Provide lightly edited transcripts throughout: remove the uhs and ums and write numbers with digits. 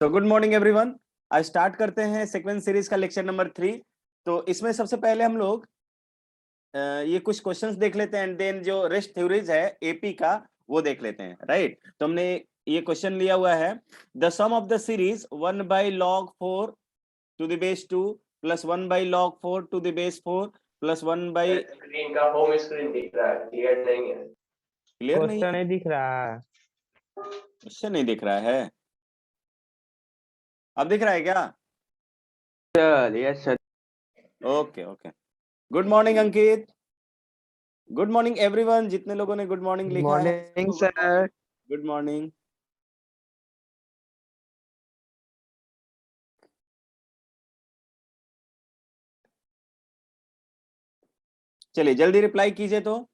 तो good morning everyone. आज start करते हैं सीक्वेंस सीरीज का लेक्चर नंबर 3। तो इसमें सबसे पहले हम लोग ये कुछ क्वेश्चंस देख लेते हैं एंड देन जो रेस्ट थ्योरीज है एपी का वो देख लेते हैं। राइट, तो हमने ये क्वेश्चन लिया हुआ है, the sum of the series 1/log 4 to the base 2 plus 1/log 4 to the base 4 plus 1 screen का होम स्क्रीन दिख रहा है, क्लियर नहीं है। क्लियर नहीं क्वेश्चन नहीं दिख रहा। क्वेश्चन नहीं दिख रहा है। अब दिख रहा है क्या? Sir yes sir. Okay okay. Good morning Ankit. Good morning everyone, जितने लोगों ने गुड मॉर्निंग लिखा है मॉर्निंग सर। Good morning. चलिए जल्दी रिप्लाई कीजिए। तो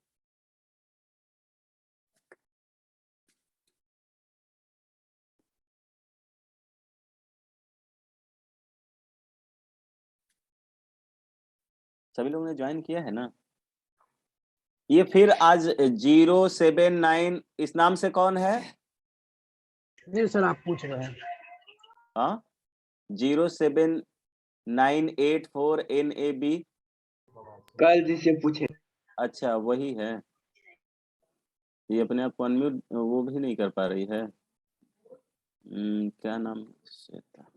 सभी लोगों ने ज्वाइन किया है ना? ये फिर आज 079 इस नाम से कौन है? नहीं सर, आप पूछ रहे हैं। हाँ, 07984NAB। कल जिसे पूछे। अच्छा वही है। ये अपने आप को अनम्यूट वो भी नहीं कर पा रही है। क्या नाम से था?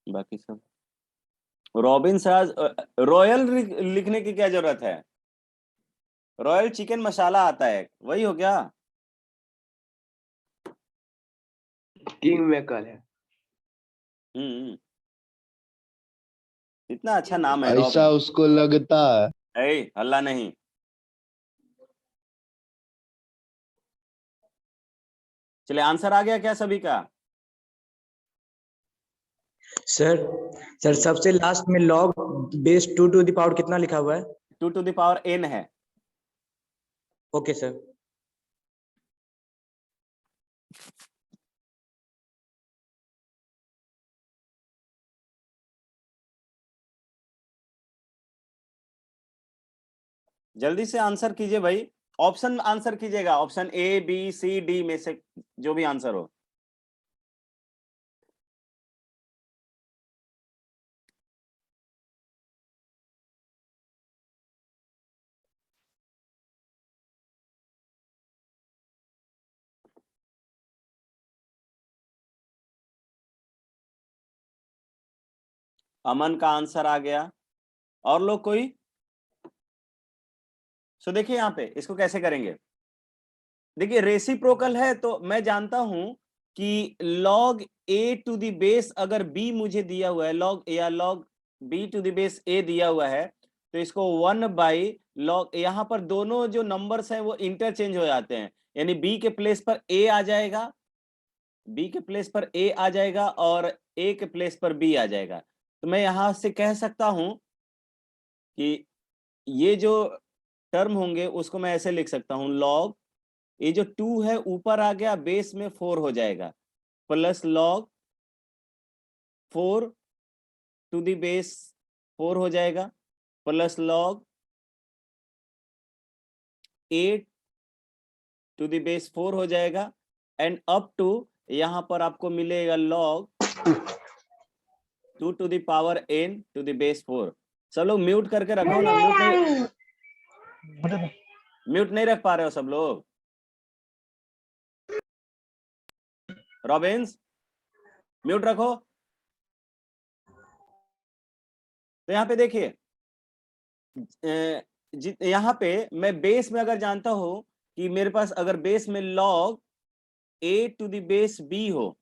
बाकी सब रॉबिन साज। रॉयल लिखने की क्या जरूरत है? रॉयल चिकन मसाला आता है, वही हो गया। किंग मेकर है। इतना अच्छा नाम है ऐसा रॉबिन। उसको लगता है। हल्ला नहीं। चलिए आंसर आ गया क्या सभी का? सर सबसे लास्ट में log base 2 to the power कितना लिखा हुआ है? 2 टू द पावर n है। Okay sir. जल्दी से आंसर कीजिए भाई। ऑप्शन आंसर कीजिएगा, option A B C D में से जो भी आंसर हो। अमन का आंसर आ गया। और लोग कोई? सो देखिए यहाँ पे इसको कैसे करेंगे। देखिए रेसिप्रोकल है तो मैं जानता हूं कि log a to the base अगर b मुझे दिया हुआ है, log a या log b to the base a दिया हुआ है, तो इसको 1/log, यहाँ पर दोनों जो नंबर्स हैं वो इंटरचेंज हो जाते हैं, यानी b के प्लेस पर a आ जाएगा, b के प्लेस पर a आ जाएगा और a के प्लेस पर b आ जाएगा। तो मैं यहां से कह सकता हूं कि ये जो टर्म होंगे उसको मैं ऐसे लिख सकता हूं, log ये जो 2 है ऊपर आ गया, बेस में 4 हो जाएगा, plus log 4 to the base 4 हो जाएगा, plus log 8 to the base 4 हो जाएगा, एंड अप टू यहां पर आपको मिलेगा log 2 to the power n to the base 4। सब लोग म्यूट करके रखो ना, म्यूट नहीं रख पा रहे हो सब लोग। रॉबिन्स म्यूट रखो। तो यहाँ पे देखिए, यहाँ पे मैं बेस में अगर जानता हूं कि मेरे पास अगर बेस में log a to the base b हो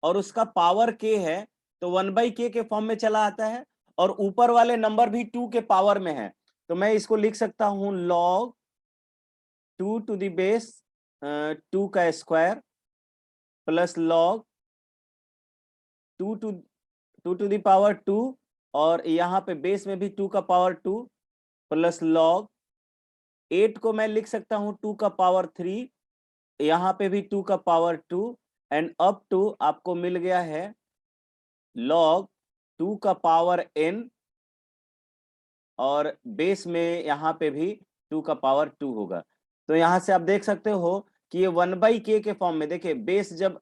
और उसका पावर k है तो 1/k के फॉर्म में चला आता है, और ऊपर वाले नंबर भी 2 के पावर में है, तो मैं इसको लिख सकता हूं log 2 टू द बेस 2 का square plus log 2 to the power 2, और यहाँ पे बेस में भी 2 का पावर 2 प्लस log 8 को मैं लिख सकता हूं 2 का पावर 3, यहाँ पे भी 2 का पावर 2, एंड अप टू आपको मिल गया है log 2 का पावर n, और बेस में यहाँ पे भी 2 का पावर 2 होगा। तो यहाँ से आप देख सकते हो कि ये 1/k के फॉर्म में, देखिए बेस जब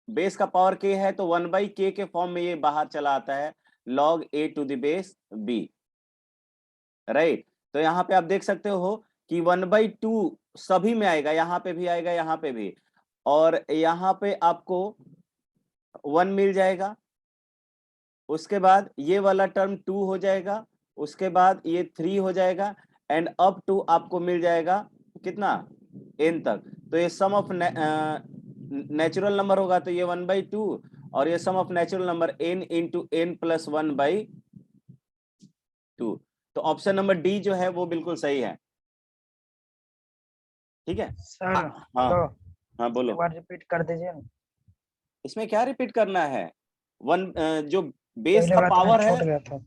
बेस का पावर k है तो 1/k के फॉर्म में ये बाहर चला आता है log a to the base b, right. तो यहाँ पे आप देख सकते हो कि 1/2 सभी में आएगा, यहाँ पे भी आएगा, यहाँ पे भी, और यहाँ पे आपको 1 मिल जाएगा। उसके बाद ये वाला टर्म 2 हो जाएगा, उसके बाद ये 3 हो जाएगा, एंड अप टू आपको मिल जाएगा कितना, n तक। तो ये सम ऑफ नेचुरल नंबर होगा तो ये 1/2, और ये sum of natural number n into n plus 1/2। तो ऑप्शन नंबर डी जो है वो बिल्कुल सही है। ठीक है सर हाँ हेलो, हाँ बोलो। एक बार रिपीट कर दीजिए ना। इसमें क्या रिपीट करना है, जो बेस पहले का बात में पावर है, छूट गया था।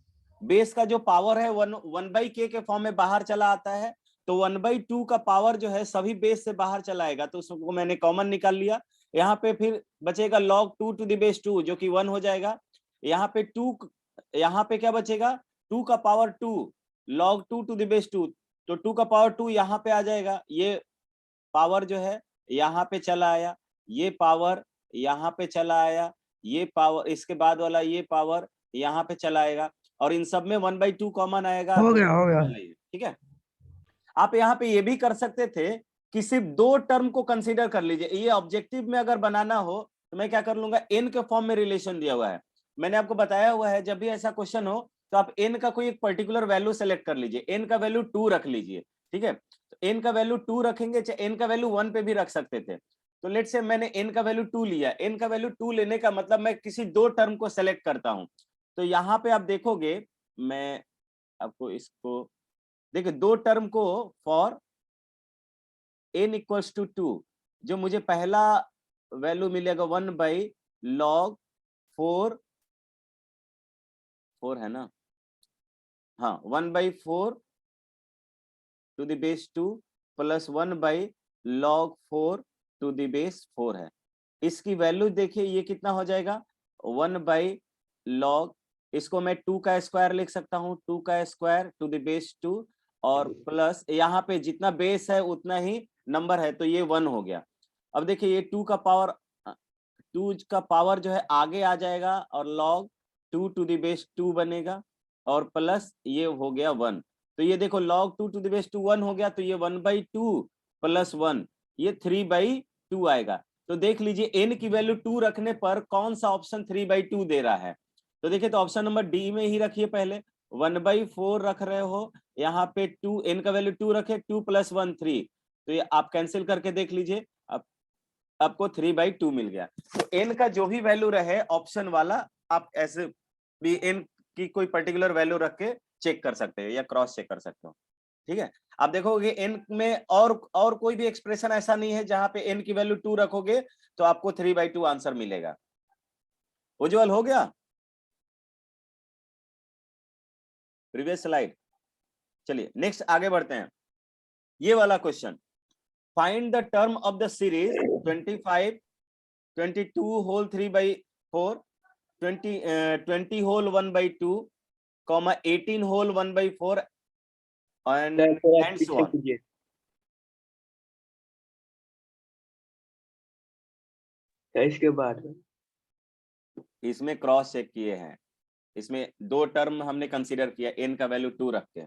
बेस का जो पावर है 1/k के फॉर्म में बाहर चला आता है, तो 1/2 का पावर जो है सभी बेस से बाहर चला आएगा, तो उसको मैंने कॉमन निकाल लिया। यहाँ पे फिर बचेगा log 2 टू द बेस 2 जो कि 1 हो जाएगा। यहाँ पे 2, यहाँ पे क्या बचेगा, 2 का power 2 log 2 to the base 2, तो 2 का पावर 2 यहाँ पे आ जाएगा। ये पावर जो है यहाँ पे चला आया, ये पावर यहाँ पे चला आया, ये पावर, इसके बाद वाला ये पावर यहाँ पे चला आएगा, और इन सब में 1/2 कॉमन आएगा। हो गया हो गया। ठीक है, आप यहाँ पे ये भी कर सकते थे कि सिर्फ 2 टर्म को कंसीडर कर लीजिए। ये ऑब्जेक्टिव में अगर बनाना हो तो मैं क्या कर लूंगा, n के फॉर्म में रिलेशन दिया हुआ है, मैंने आपको बताया हुआ है, जब भी ऐसा क्वेश्चन हो तो आप n का कोई एक पर्टिकुलर वैल्यू सेलेक्ट कर लीजिए, n का वैल्यू 2 रख लीजिए। ठीक है, तो n का वैल्यू 2 रखेंगे, चाहे n का वैल्यू 1 पे भी रख सकते थे। तो लेट्स से मैंने n का वैल्यू 2 लिया, n का वैल्यू 2 लेने का मतलब मैं किसी 2 टर्म को सेलेक्ट करता हूं। तो यहाँ पे आप देखोगे, मैं आपको इसको देखिए 2 टर्म को फॉर n इक्वल्स टू 2, जो मुझे पहला वैल्यू मिलेगा 1/log 4 है ना, हाँ 1/4 to the base 2 plus 1/log 4 to the base 4 है। इसकी वैल्यू देखिए ये कितना हो जाएगा, 1/log, इसको मैं 2 का स्क्वायर लिख सकता हूँ, 2 का स्क्वायर टू द बेस 2, और प्लस यहाँ पे जितना बेस है उतना ही नंबर है, तो ये 1 हो गया। अब देखिए ये 2 का पावर जो है आगे आ जाएगा, और log 2 टू द बेस 2 बनेगा, और प्लस ये हो गया 1। तो ये देखो log 2 टू द बेस 2 1 हो गया, तो ये 1/2 प्लस 1, ये 3/2 आएगा। तो देख लीजिए n की वैल्यू 2 रखने पर कौन सा ऑप्शन 3/2 दे रहा है। तो देखिए, तो ऑप्शन नंबर डी में ही रखिए, पहले 1/4 रख रहे हो, यहाँ पे 2, n का वैल्यू 2 रखे, 2 + 1 3, तो ये आप कैंसिल करके देख लीजिए, आपको 3/2 मिल गया। तो n का जो भी वैल्यू रहे ऑप्शन वाला, आप ऐसे भी n की कोई पर्टिकुलर वैल्यू रख के चेक कर सकते हो या क्रॉस चेक कर सकते हो। ठीक है, आप देखोगे n में और कोई भी एक्सप्रेशन ऐसा नहीं है जहां पे n की वैल्यू 2 रखोगे तो आपको 3/2 आंसर मिलेगा। उज्जवल हो गया, प्रीवियस स्लाइड। चलिए नेक्स्ट आगे बढ़ते हैं। ये वाला question, find the term of the series 25, 22 whole 3/4, 20 whole 1/2, 18 whole 1/4 and so on। इसके बाद इसमें क्रॉस चेक किए हैं, इसमें 2 टर्म हमने कंसीडर किया, n का वैल्यू 2 रख के,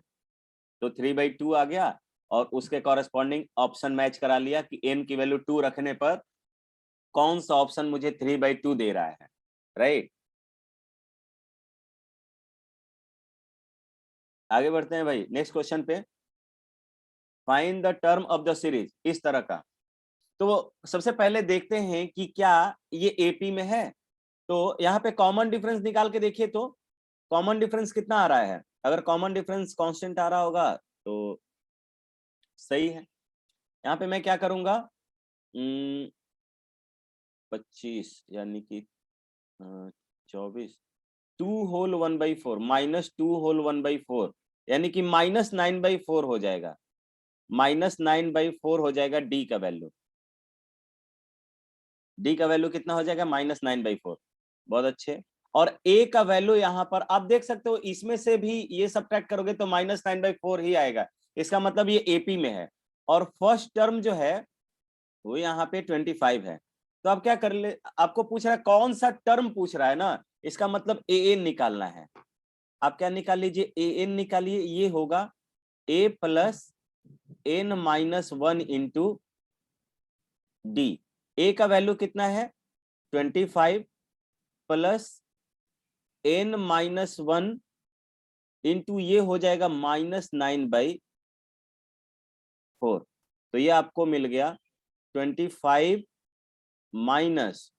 तो 3/2 आ गया, और उसके कॉरेस्पॉन्डिंग ऑप्शन मैच करा लिया कि n की वैल्यू 2 रखने पर कौन सा ऑप्शन मुझे 3/2 दे रहा है, राइट। आगे बढ़ते हैं भाई नेक्स्ट क्वेश्चन पे। Find the term of the series, इस तरह का। तो सबसे पहले देखते हैं कि क्या ये एपी में है। तो यहाँ पे कॉमन डिफरेंस निकाल के देखिए, तो कॉमन डिफरेंस कितना आ रहा है। अगर कॉमन डिफरेंस कांस्टेंट आ रहा होगा तो सही है। यहाँ पे मैं क्या करूंगा, 25 यानी कि 24, 2 होल 1/4 माइनस 2 होल 1/4 यानी कि -9/4 हो जाएगा, -9/4 हो जाएगा डी का वैल्यू। डी का वैल्यू कितना हो जाएगा -9/4। बहुत अच्छे। और ए का वैल्यू यहाँ पर आप देख सकते हो, इसमें से भी ये सब्ट्रैक्ट करोगे तो -9/4 ही आएगा। इसका मतलब ये एपी में है। और फर्स्ट टर्म जो है वो यहाँ पे 25 है। तो आप क्या कर ले, आपको पूछ रहा है कौन सा टर्म पूछ रहा है ना, इसका मतलब ए एन निकालना है। आप क्या निकाल लीजिए, ए एन निकालिए, ये होगा a plus n minus 1 into D. A का वैल्यू कितना है 25 प्लस n माइनस 1 इंटू ये हो जाएगा -9/4। तो ये आपको मिल गया 25 माइनस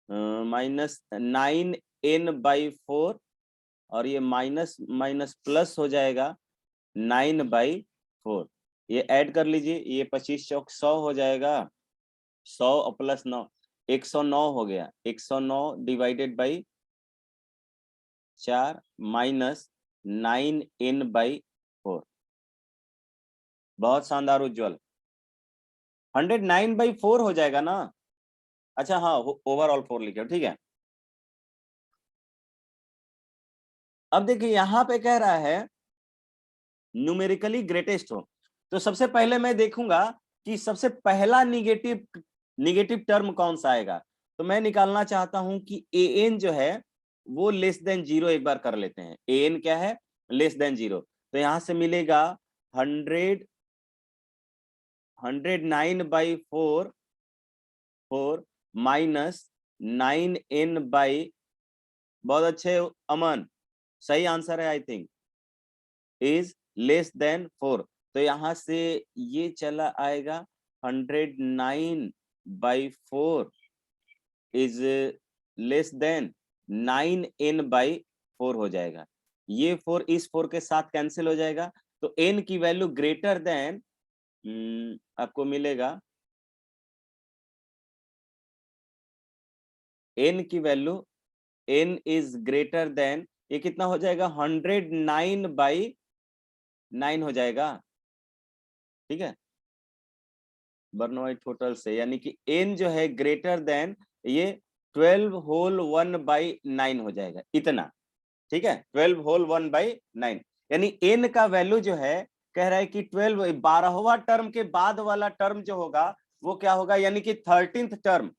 9n/4 और ये माइनस माइनस प्लस हो जाएगा 9/4। ये ऐड कर लीजिए, ये 25 चौक 100 हो जाएगा, 100 प्लस 9 109 हो गया। 109 डिवाइडेड बाई 4 माइनस 9n/4। बहुत शानदार उज्जवल, 109/4 हो जाएगा ना। अच्छा हाँ, ओवरऑल 4 लिखे, ठीक है। अब देखिए यहाँ पे कह रहा है न्यूमेरिकली ग्रेटेस्ट हो, तो सबसे पहले मैं देखूंगा कि सबसे पहला निगेटिव टर्म कौन सा आएगा। तो मैं निकालना चाहता हूं कि ए एन जो है वो लेस देन 0 एक बार कर लेते हैं। ए एन क्या है, लेस देन 0। तो यहां से मिलेगा 109/4 माइनस 9n/, बहुत अच्छे अमन, सही आंसर है I think, is less than 4। तो यहां से ये चला आएगा 109/4 इज लेस देन 9n/4 हो जाएगा। ये 4 इस 4 के साथ कैंसिल हो जाएगा। तो n की वैल्यू ग्रेटर देन आपको मिलेगा, n की value n is greater than, ये कितना हो जाएगा 109/9 हो जाएगा, ठीक है, बर्नोइट टोटल से, यानी कि n जो है ग्रेटर देन ये 12 होल 1/9 हो जाएगा इतना, ठीक है, 12 होल 1/9। यानी n का वैल्यू जो है कह रहा है कि 12वां टर्म के बाद वाला टर्म जो होगा वो क्या होगा, यानी कि 13th टर्म।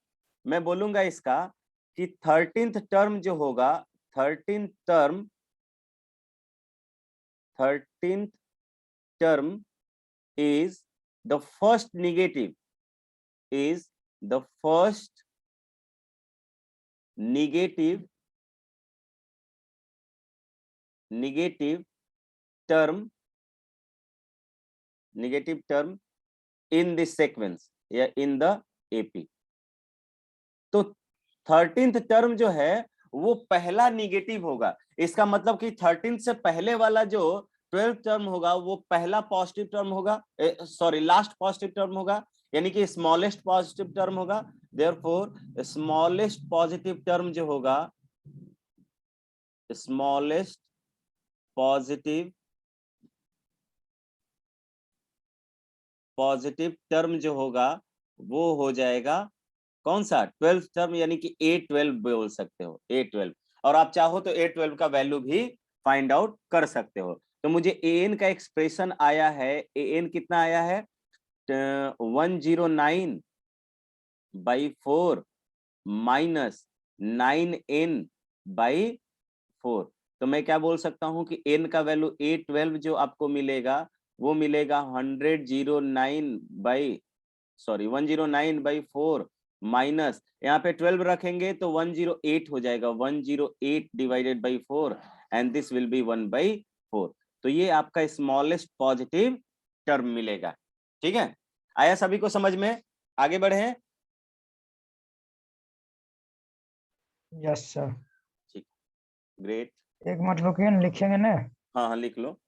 मैं बोलूंगा इसका कि 13th टर्म जो होगा, 13th term is the first negative negative term in this sequence या in the AP। तो 13th टर्म जो है वो पहला निगेटिव होगा। इसका मतलब कि 13th से पहले वाला जो 12th टर्म होगा वो पहला पॉजिटिव टर्म होगा, सॉरी लास्ट पॉजिटिव टर्म होगा, यानी कि स्मॉलेस्ट पॉजिटिव टर्म होगा। देयरफॉर स्मॉलेस्ट पॉजिटिव टर्म जो होगा, स्मॉलेस्ट पॉजिटिव टर्म जो होगा वो हो जाएगा कौन सा, 12th टर्म, यानी कि A12 बोल सकते हो, A12। और आप चाहो तो A12 का वैल्यू भी फाइंड आउट कर सकते हो। तो मुझे AN का एक्सप्रेशन आया है, AN कितना आया है 109/4 माइनस 9n/4। तो मैं क्या बोल सकता हूं कि n का वैल्यू A12 जो आपको मिलेगा वो मिलेगा 109/4 माइनस, यहाँ पे 12 रखेंगे तो 108 हो जाएगा, 108 divided by 4 and this will be 1/4। तो ये आपका स्मॉलेस्ट पॉजिटिव टर्म मिलेगा, ठीक है। आया सभी को समझ में, आगे बढ़े। Yes sir. ठीक, ग्रेट। एक मिनट रुकिए ना, लिखेंगे ना। हाँ हाँ लिख लो,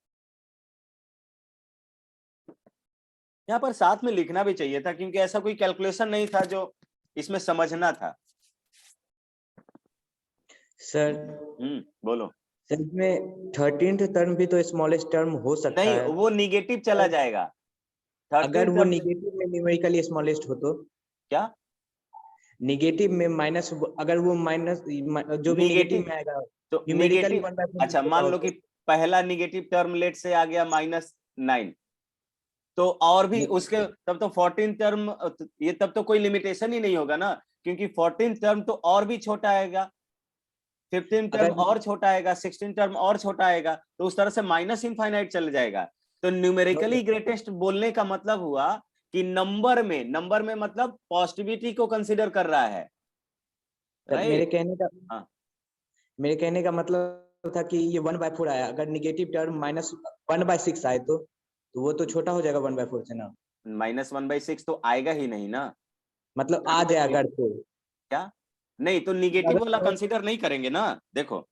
यहाँ पर साथ में लिखना भी चाहिए था क्योंकि ऐसा कोई कैलकुलेशन नहीं था जो इसमें समझना था। सर बोलो। सर इसमें 13th टर्म भी तो स्मॉलेस्ट टर्म हो सकता नहीं, है। वो निगेटिव चला जाएगा। अगर वो निगेटिव में न्यूमेरिकली स्मॉलेस्ट हो तो क्या, निगेटिव में माइनस, अगर वो माइनस जो भी निगेटिव में आएगा तो न्यूमेरिकली नेगेटिव, 1/4 अच्छा मान लो कि पहला निगेटिव टर्म लेट से आ गया -9, तो और भी उसके तब तो 14 टर्म, ये तब तो कोई लिमिटेशन ही नहीं होगा ना, क्योंकि 14 टर्म तो और भी छोटा आएगा, 15 टर्म और छोटा आएगा, 16 टर्म और छोटा आएगा, तो उस तरह से माइनस इनफाइनाइट चल जाएगा। तो न्यूमेरिकली ग्रेटेस्ट बोलने का मतलब हुआ कि नंबर में मतलब पॉजिटिविटी को कंसीडर कर रहा है। मेरे हाँ, कहने का मतलब था कि ये 1/4 आया, अगर निगेटिव टर्म -1/6 आए तो वो तो छोटा हो जाएगा 1/4 से ना, -1/6 तो आएगा ही नहीं ना, मतलब आ जाए अगर तो क्या नहीं, तो निगेटिव वाला कंसीडर नहीं करेंगे ना। देखो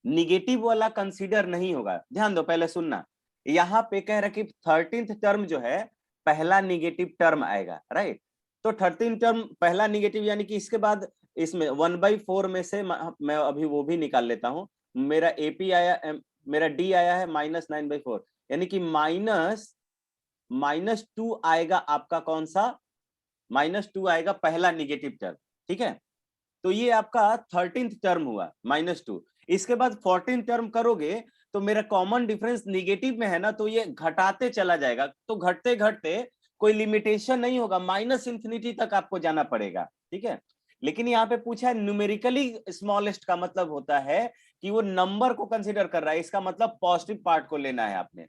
निगेटिव वाला कंसीडर नहीं होगा, ध्यान दो, पहले सुनना। यहाँ पे कह रहा कि 13th टर्म जो है पहला निगेटिव टर्म आएगा, राइट। तो 13 टर्म पहला निगेटिव, यानी कि इसके बाद इसमें 1/4 में से मैं अभी वो भी निकाल लेता हूं। मेरा एपी आया, मेरा डी आया है -9/4, यानी कि -2 आएगा आपका, कौन सा -2 आएगा पहला निगेटिव टर्म, ठीक है। तो ये आपका 13th टर्म हुआ -2। इसके बाद 14 टर्म करोगे तो मेरा कॉमन डिफरेंस निगेटिव में है ना, तो ये घटाते चला जाएगा, तो घटते घटते कोई लिमिटेशन नहीं होगा, -इंफिनिटी तक आपको जाना पड़ेगा, ठीक है। लेकिन यहाँ पे पूछा है न्यूमेरिकली स्मॉलेस्ट का मतलब होता है कि वो नंबर को कंसीडर कर रहा है, इसका मतलब पॉजिटिव पार्ट को लेना है आपने,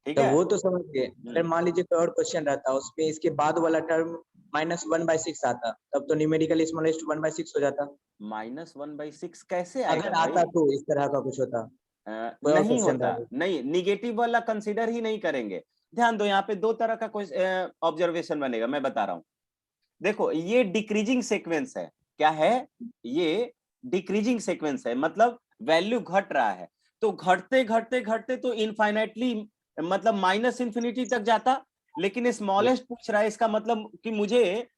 ठीक तो है। वो तो समझ गए। अगर मान लीजिए कोई और क्वेश्चन रहता उसमें इसके बाद वाला टर्म -1/6 आता, तब तो न्यूमेरिकली स्मॉलेस्ट 1/6 हो जाता। -1/6 कैसे आएगा अगर भाई? आता तो इस तरह का कुछ होता, कोई और नहीं क्वेश्चन होता, था। नहीं, निगेटिव वाला कंसीडर ही नहीं करेंगे। ध्यान दो, यहाँ पे दो तरह का कोई ऑब्जर्वेशन बनेगा, मैं बता रहा हूं। देखो ये डिक्रीजिंग सीक्वेंस है, क्या है ये? डिक्रीजिंग सीक्वेंस है, मतलब वैल्यू घट रहा है, तो घटते घटते घटते तो इनफाइनाइटली, मतलब -इंफिनिटी तक जाता। लेकिन स्मॉलेस्ट पूछ रहा है, इसका मतलब कि मुझे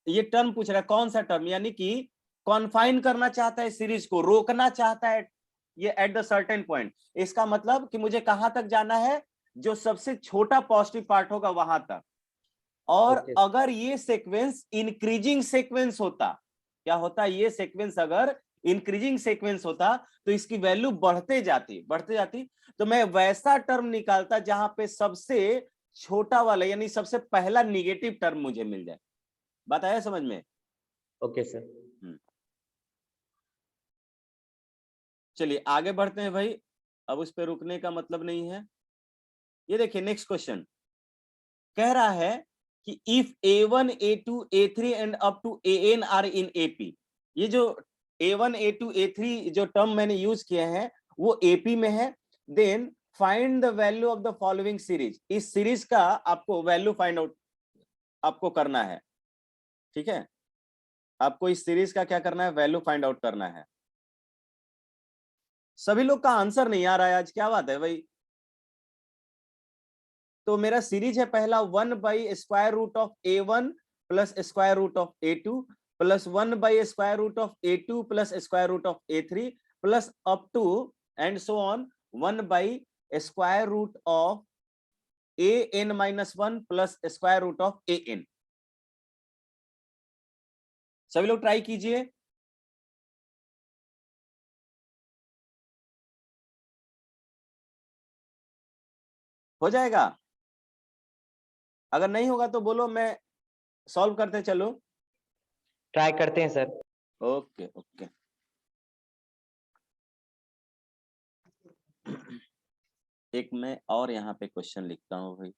ये टर्म पूछ रहा है, कौन सा टर्म, यानी कि कॉन्फाइन करना चाहता है सीरीज को, रोकना चाहता है ये एट द सर्टेन पॉइंट। इसका मतलब कि मुझे कहां तक जाना है, जो सबसे छोटा पॉजिटिव पार्ट होगा वहां तक। और अगर ये सीक्वेंस इंक्रीजिंग सीक्वेंस होता, क्या होता, ये सीक्वेंस अगर इंक्रीजिंग सीक्वेंस होता तो इसकी वैल्यू बढ़ते जाती, तो मैं वैसा टर्म निकालता जहां पे सबसे छोटा वाला, यानी सबसे पहला निगेटिव टर्म मुझे मिल जाए। बात आया समझ में? Okay sir. चलिए आगे बढ़ते हैं भाई, अब उस पर रुकने का मतलब नहीं है। ये देखिए नेक्स्ट क्वेश्चन कह रहा है कि if A1 A2 A3 and up to AN are in AP, ये जो A1 A2 A3 जो टर्म मैंने यूज किए हैं वो AP में है, then find the value of the following series. इस सीरीज का आपको वैल्यू फाइंड आउट आपको करना है, ठीक है। आपको इस सीरीज का क्या करना है, वैल्यू फाइंड आउट करना है। सभी लोग का आंसर नहीं आ रहा है आज, क्या बात है भाई? तो मेरा सीरीज है पहला 1/√A1 plus √A2 plus 1/√A2 plus √A3 plus up to and so on 1/√AN-1 plus √AN। सभी लोग ट्राई कीजिए। हो जाएगा? अगर नहीं होगा तो बोलो, मैं सॉल्व करते चलो। ट्राई करते हैं सर। Okay okay. एक मैं और यहाँ पे क्वेश्चन लिखता हूँ भाई,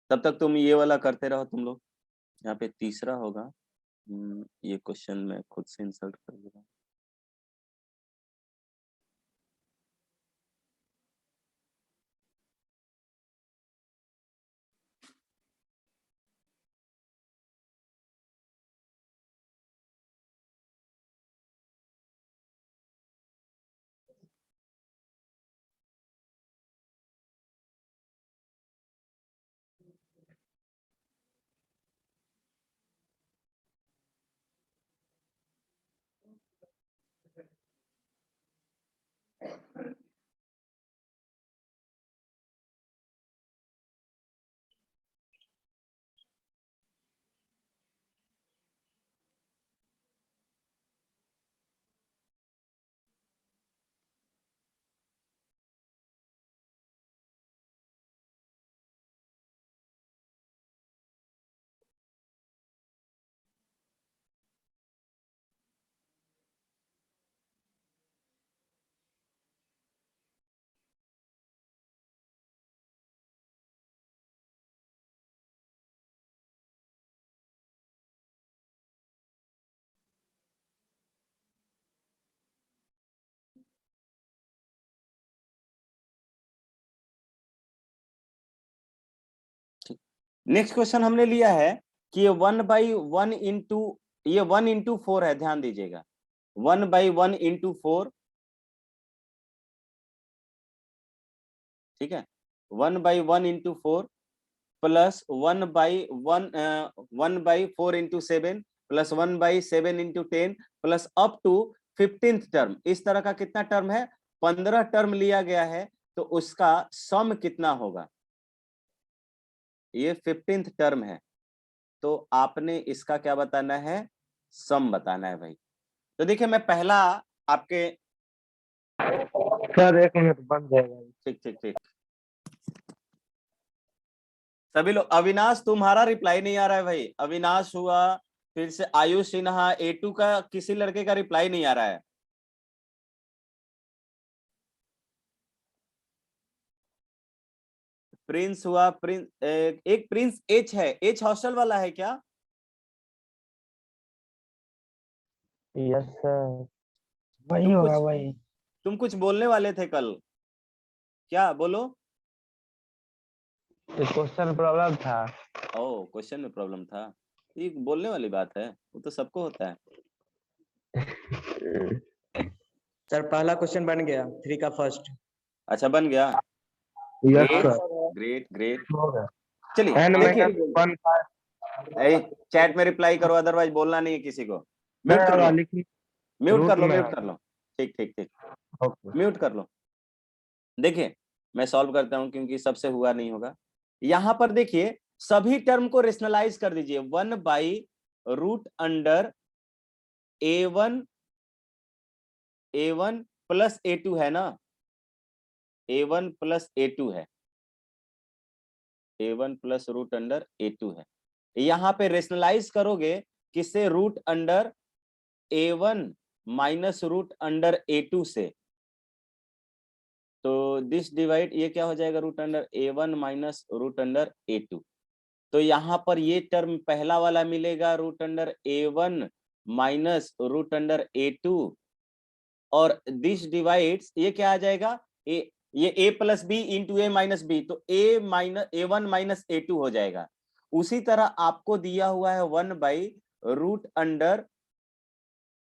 तब तक तुम ये वाला करते रहो तुम लोग। यहाँ पे तीसरा होगा, ये क्वेश्चन मैं खुद से इंसर्ट कर दे रहा हूँ। नेक्स्ट क्वेश्चन हमने लिया है कि ये 1/1 इंटू, ये 1 इंटू 4 है, ध्यान दीजिएगा 1/1 इंटू 4, ठीक है 1/1 into 4 plus 1/4 into 7 plus 1/7 into 10 plus up to 15th term, इस तरह का कितना टर्म है, 15 टर्म लिया गया है, तो उसका सम कितना होगा, ये 15th टर्म है, तो आपने इसका क्या बताना है, सम बताना है भाई। तो देखिए मैं पहला आपके, सर 1 मिनट बंद जाएगा। ठीक ठीक ठीक, सभी लोग, अविनाश तुम्हारा रिप्लाई नहीं आ रहा है भाई, अविनाश हुआ, फिर से आयुष सिन्हा, A2 का किसी लड़के का रिप्लाई नहीं आ रहा है। प्रिंस हुआ, प्रिंस, एक प्रिंस H है, H हॉस्टल वाला है क्या? Yes sir. वही तुम होगा कुछ वही। तुम कुछ बोलने वाले थे कल, क्या बोलो? क्वेश्चन प्रॉब्लम था। ओ, क्वेश्चन में प्रॉब्लम था, ये बोलने वाली बात है, वो तो सबको होता है। सर पहला क्वेश्चन बन गया 3 का फर्स्ट। अच्छा बन गया, yes great sir. Great great. हो गया। चलिए n देखिए, -1 चैट में रिप्लाई करो, अदरवाइज बोलना नहीं है किसी को, म्यूट कर लो, म्यूट कर लो, म्यूट कर लो, ठीक ठीक ठीक, म्यूट कर लो। देखिए मैं सॉल्व करता हूं क्योंकि सबसे हुआ नहीं होगा। यहां पर देखिए सभी टर्म को रेशनलाइज कर दीजिए, 1/√अंडर A1 प्लस A2 है ना, A1 प्लस A2 है, A1 प्लस √अंडर A2 है। यहां पे रेशनलाइज करोगे किससे, √under A1 minus √under A2 से, तो दिस डिवाइड, ये क्या हो जाएगा, √under A1 minus √under A2। तो यहाँ पर ये टर्म पहला वाला मिलेगा, √under A1 minus √under A2, और दिस डिवाइड्स, ये क्या आ जाएगा, ये A plus B into A minus B, तो A1 माइनस A2 हो जाएगा। उसी तरह आपको दिया हुआ है 1/√अंडर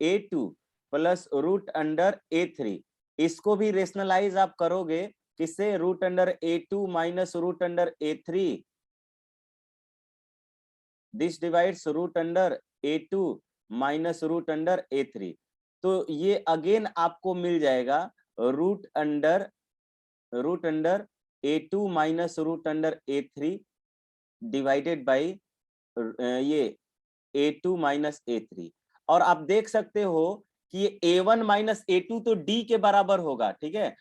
A2 प्लस √अंडर A3, इसको भी रेशनलाइज आप करोगे किससे, √under A2 minus √under A3, this divides √under A2 minus √under A3, तो ये अगेन आपको मिल जाएगा √under A2 minus √under A3 divided by ये A2 माइनस A3। और आप देख सकते हो कि ये A1 माइनस A2 तो D के बराबर होगा, ठीक है,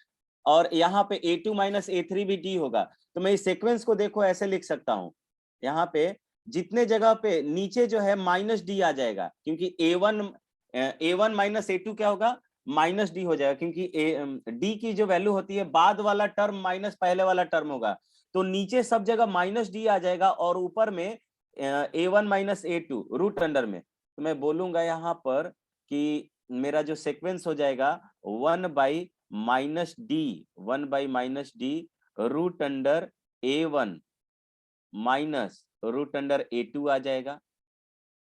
और यहाँ पे A2 माइनस A3 भी D होगा। तो मैं इस सीक्वेंस को देखो ऐसे लिख सकता हूं, यहाँ पे जितने जगह पे नीचे जो है माइनस डी आ जाएगा, क्योंकि A1 माइनस A2 क्या होगा, माइनस डी हो जाएगा, क्योंकि डी की जो वैल्यू होती है बाद वाला टर्म माइनस पहले वाला टर्म होगा, तो नीचे सब जगह माइनस डी आ जाएगा, और ऊपर में A1 minus A2 root under में। तो मैं बोलूंगा यहाँ पर कि मेरा जो सीक्वेंस हो जाएगा 1/-D root under A1 minus root under A2 आ जाएगा,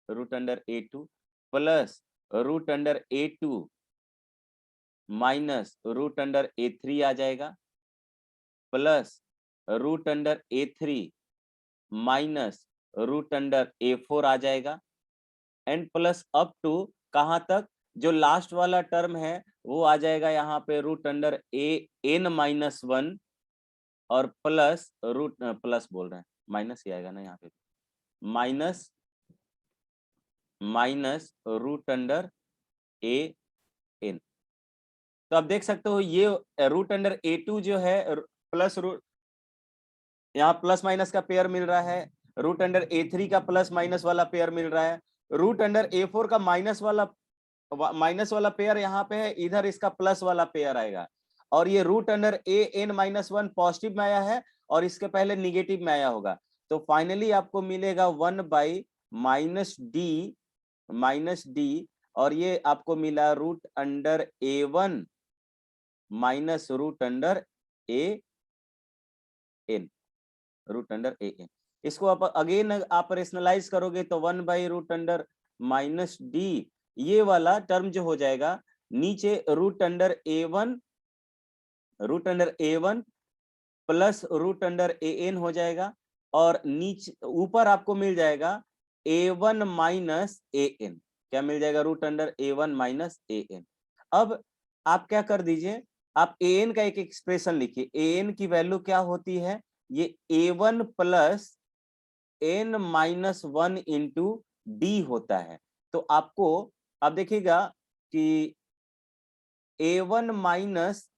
root under A2 plus root under A2 minus root under A3 आ जाएगा, plus root under A3 minus root under A4 आ जाएगा, एंड प्लस अप टू कहां तक, जो last वाला टर्म है वो आ जाएगा यहाँ पे रूट अंडर N-1 और प्लस प्लस बोल रहे हैं, माइनस ही आएगा ना यहाँ पे, माइनस रूट अंडर AN। तो आप देख सकते हो ये रूट अंडर A2 जो है प्लस रूट, यहाँ प्लस माइनस का पेयर मिल रहा है, रूट अंडर A3 का प्लस माइनस वाला पेयर मिल रहा है, रूट अंडर A4 का माइनस वाला पेयर यहाँ पे है, इधर इसका प्लस वाला पेयर आएगा, और ये रूट अंडर AN-1 पॉजिटिव में आया है और इसके पहले निगेटिव में आया होगा, तो फाइनली आपको मिलेगा 1/-D, और ये आपको मिला root under A1 minus root under AN, root under AN। इसको आप अगेन आप रेशनलाइज करोगे तो 1/√(-d), ये वाला टर्म जो हो जाएगा नीचे √(a1) प्लस √(an) हो जाएगा, और नीचे ऊपर आपको मिल जाएगा a1 माइनस an। क्या मिल जाएगा? √(a1 minus an। अब आप क्या कर दीजिए, आप an का एक एक्सप्रेशन लिखिए। an की वैल्यू क्या होती है? ये a1 plus n minus 1 into D होता है। तो आपको आप देखिएगा कि a1 माइनस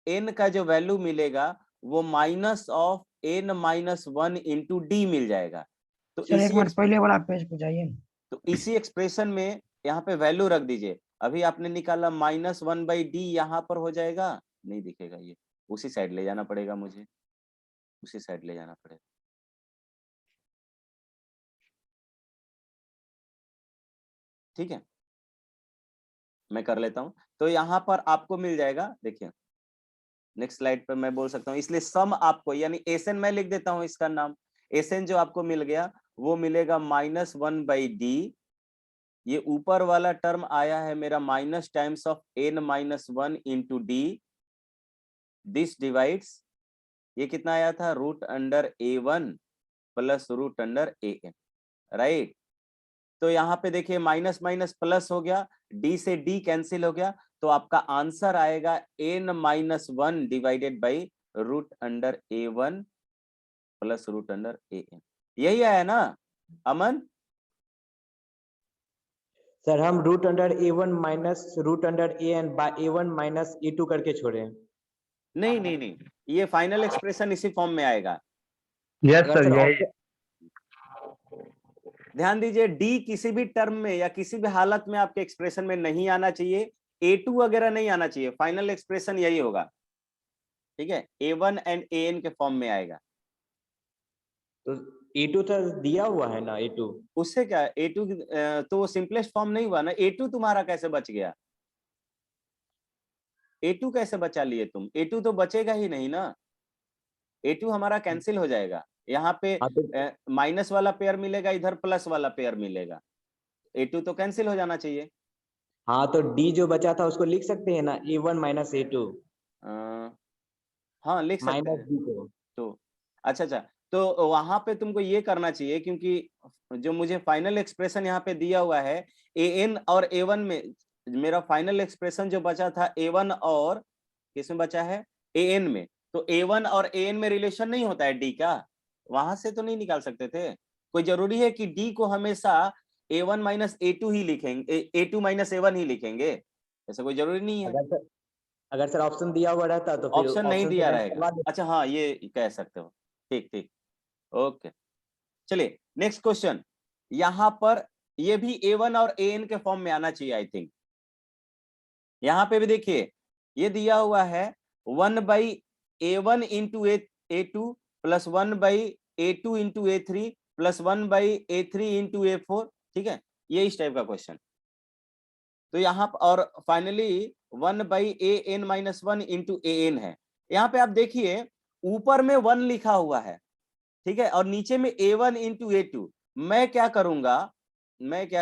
an का जो वैल्यू मिलेगा वो minus of n minus 1 into D मिल जाएगा। तो सर एक इसी मिनट पहले वाला पेज पे जाइए। तो इसी एक्सप्रेशन में यहाँ पे वैल्यू रख दीजिए। अभी आपने निकाला -1/d, यहाँ पर हो जाएगा, नहीं दिखेगा, ये उसी साइड ले जाना पड़ेगा, मुझे उसी साइड ले जाना पड़ेगा। ठीक है, मैं कर लेता हूं। तो यहाँ पर आपको मिल जाएगा, देखिए नेक्स्ट स्लाइड पर मैं बोल सकता हूँ, इसलिए सम आपको यानी एसएन मैं लिख देता हूं, इसका नाम एसएन जो आपको मिल गया वो मिलेगा -1/d। ये ऊपर वाला टर्म आया है मेरा minus times of n minus 1 into D, this divides, ये कितना आया था? √(a1 plus √(an), right. तो यहाँ पे देखिए माइनस माइनस प्लस हो गया, डी से डी कैंसिल हो गया, तो आपका आंसर आएगा n minus 1 divided by √(a1 plus √(an). यही आया ना अमन? सर हम √(a1 minus √(an bye a1 minus a2 करके छोड़े। नहीं नहीं नहीं, ये फाइनल एक्सप्रेशन इसी फॉर्म में आएगा। यस अगर सर सर यही। ध्यान दीजिए, डी किसी भी टर्म में या किसी भी हालत में आपके एक्सप्रेशन में नहीं आना चाहिए, a2 वगैरह नहीं आना चाहिए, फाइनल एक्सप्रेशन यही होगा। ठीक है, a1 एंड an के फॉर्म में आएगा। तो a2 तो दिया हुआ है ना, a2 उससे क्या a2 तो सिंपलेस्ट फॉर्म नहीं हुआ ना, a2 तुम्हारा कैसे बच गया? a2 कैसे बचा लिए तुम? a2 तो बचेगा ही नहीं ना, a2 हमारा कैंसिल हो जाएगा। यहाँ पे हाँ तो माइनस वाला पेयर मिलेगा, इधर प्लस वाला पेयर मिलेगा, a2 तो कैंसिल हो जाना चाहिए। हाँ तो d जो बचा था उसको लिख सकते हैं ना, a1 माइनस a2 हाँ लिख सकते माइनस हैं। d को। तो अच्छा, तो वहां पे तुमको ये करना चाहिए, क्योंकि जो मुझे फाइनल एक्सप्रेशन यहाँ पे दिया हुआ है an और a1 में, मेरा फाइनल एक्सप्रेशन जो बचा था a1 और किसमें बचा है? an में। तो a1 और an में रिलेशन नहीं होता है d का, वहां से तो नहीं निकाल सकते थे। कोई जरूरी है कि d को हमेशा a1 माइनस a2 ही लिखेंगे, a2 माइनस a1 ही लिखेंगे? ऐसा कोई जरूरी नहीं है। अगर सर ऑप्शन दिया हुआ रहता तो फिर ऑप्शन नहीं ऑप्शन दिया से रहेगा। अच्छा हाँ, ये कह सकते हो, ठीक ठीक, ओके। चलिए नेक्स्ट क्वेश्चन, यहां पर ये भी a1 और an के फॉर्म में आना चाहिए आई थिंक। यहां पे भी देखिए ये दिया हुआ है 1/a1 into a2 plus 1/a2 into a3 plus 1/a3 into a4। ठीक है, ये इस टाइप का क्वेश्चन। तो यहाँ और finally 1/an minus 1 into an है। यहाँ पे आप देखिए ऊपर में 1 लिखा हुआ है, ठीक है, और नीचे में a1 इंटू a2। मैं क्या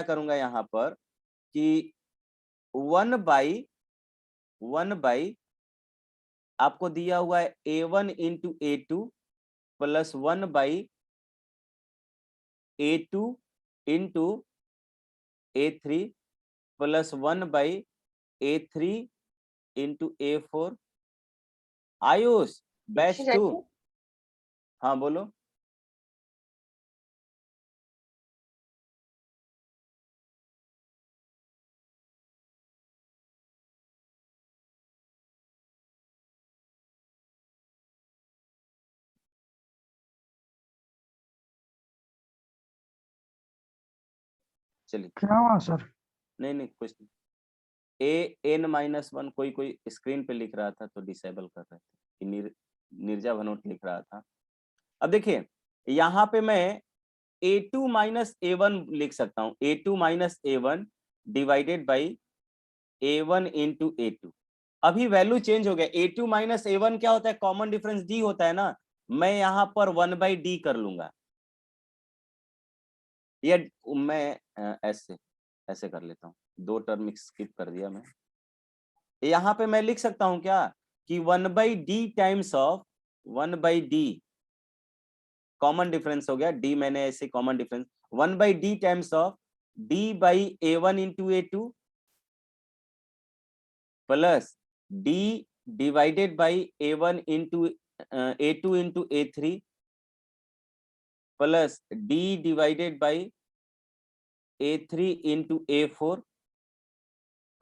करूंगा यहाँ पर कि 1/, आपको दिया हुआ है a1 into a2 plus 1/a2 into a3 plus 1/a3 into a4। Ayush batch 2, हाँ बोलो। चलिए क्या हुआ सर? नहीं कुछ नहीं। an-1 कोई स्क्रीन पे लिख रहा था तो डिसेबल कर रहे थे, निर्जा भनोट लिख रहा था। अब देखिए यहाँ पे मैं a2 माइनस a1 लिख सकता हूँ, a2 minus a1 divided by a1 into a2। अभी वैल्यू चेंज हो गया, a2 माइनस a1 क्या होता है? कॉमन डिफरेंस d होता है ना, मैं यहाँ पर 1/d कर लूंगा। या मैं ऐसे ऐसे कर लेता हूँ, 2 टर्म स्किप कर दिया मैं। यहाँ पे मैं लिख सकता हूँ क्या कि 1/d times of 1/d, common difference हो गया, d मैंने ऐसे common difference, 1/d times of d/a1 into a2 plus d divided by a1 into a2 into a3 plus d divided by a3 into a4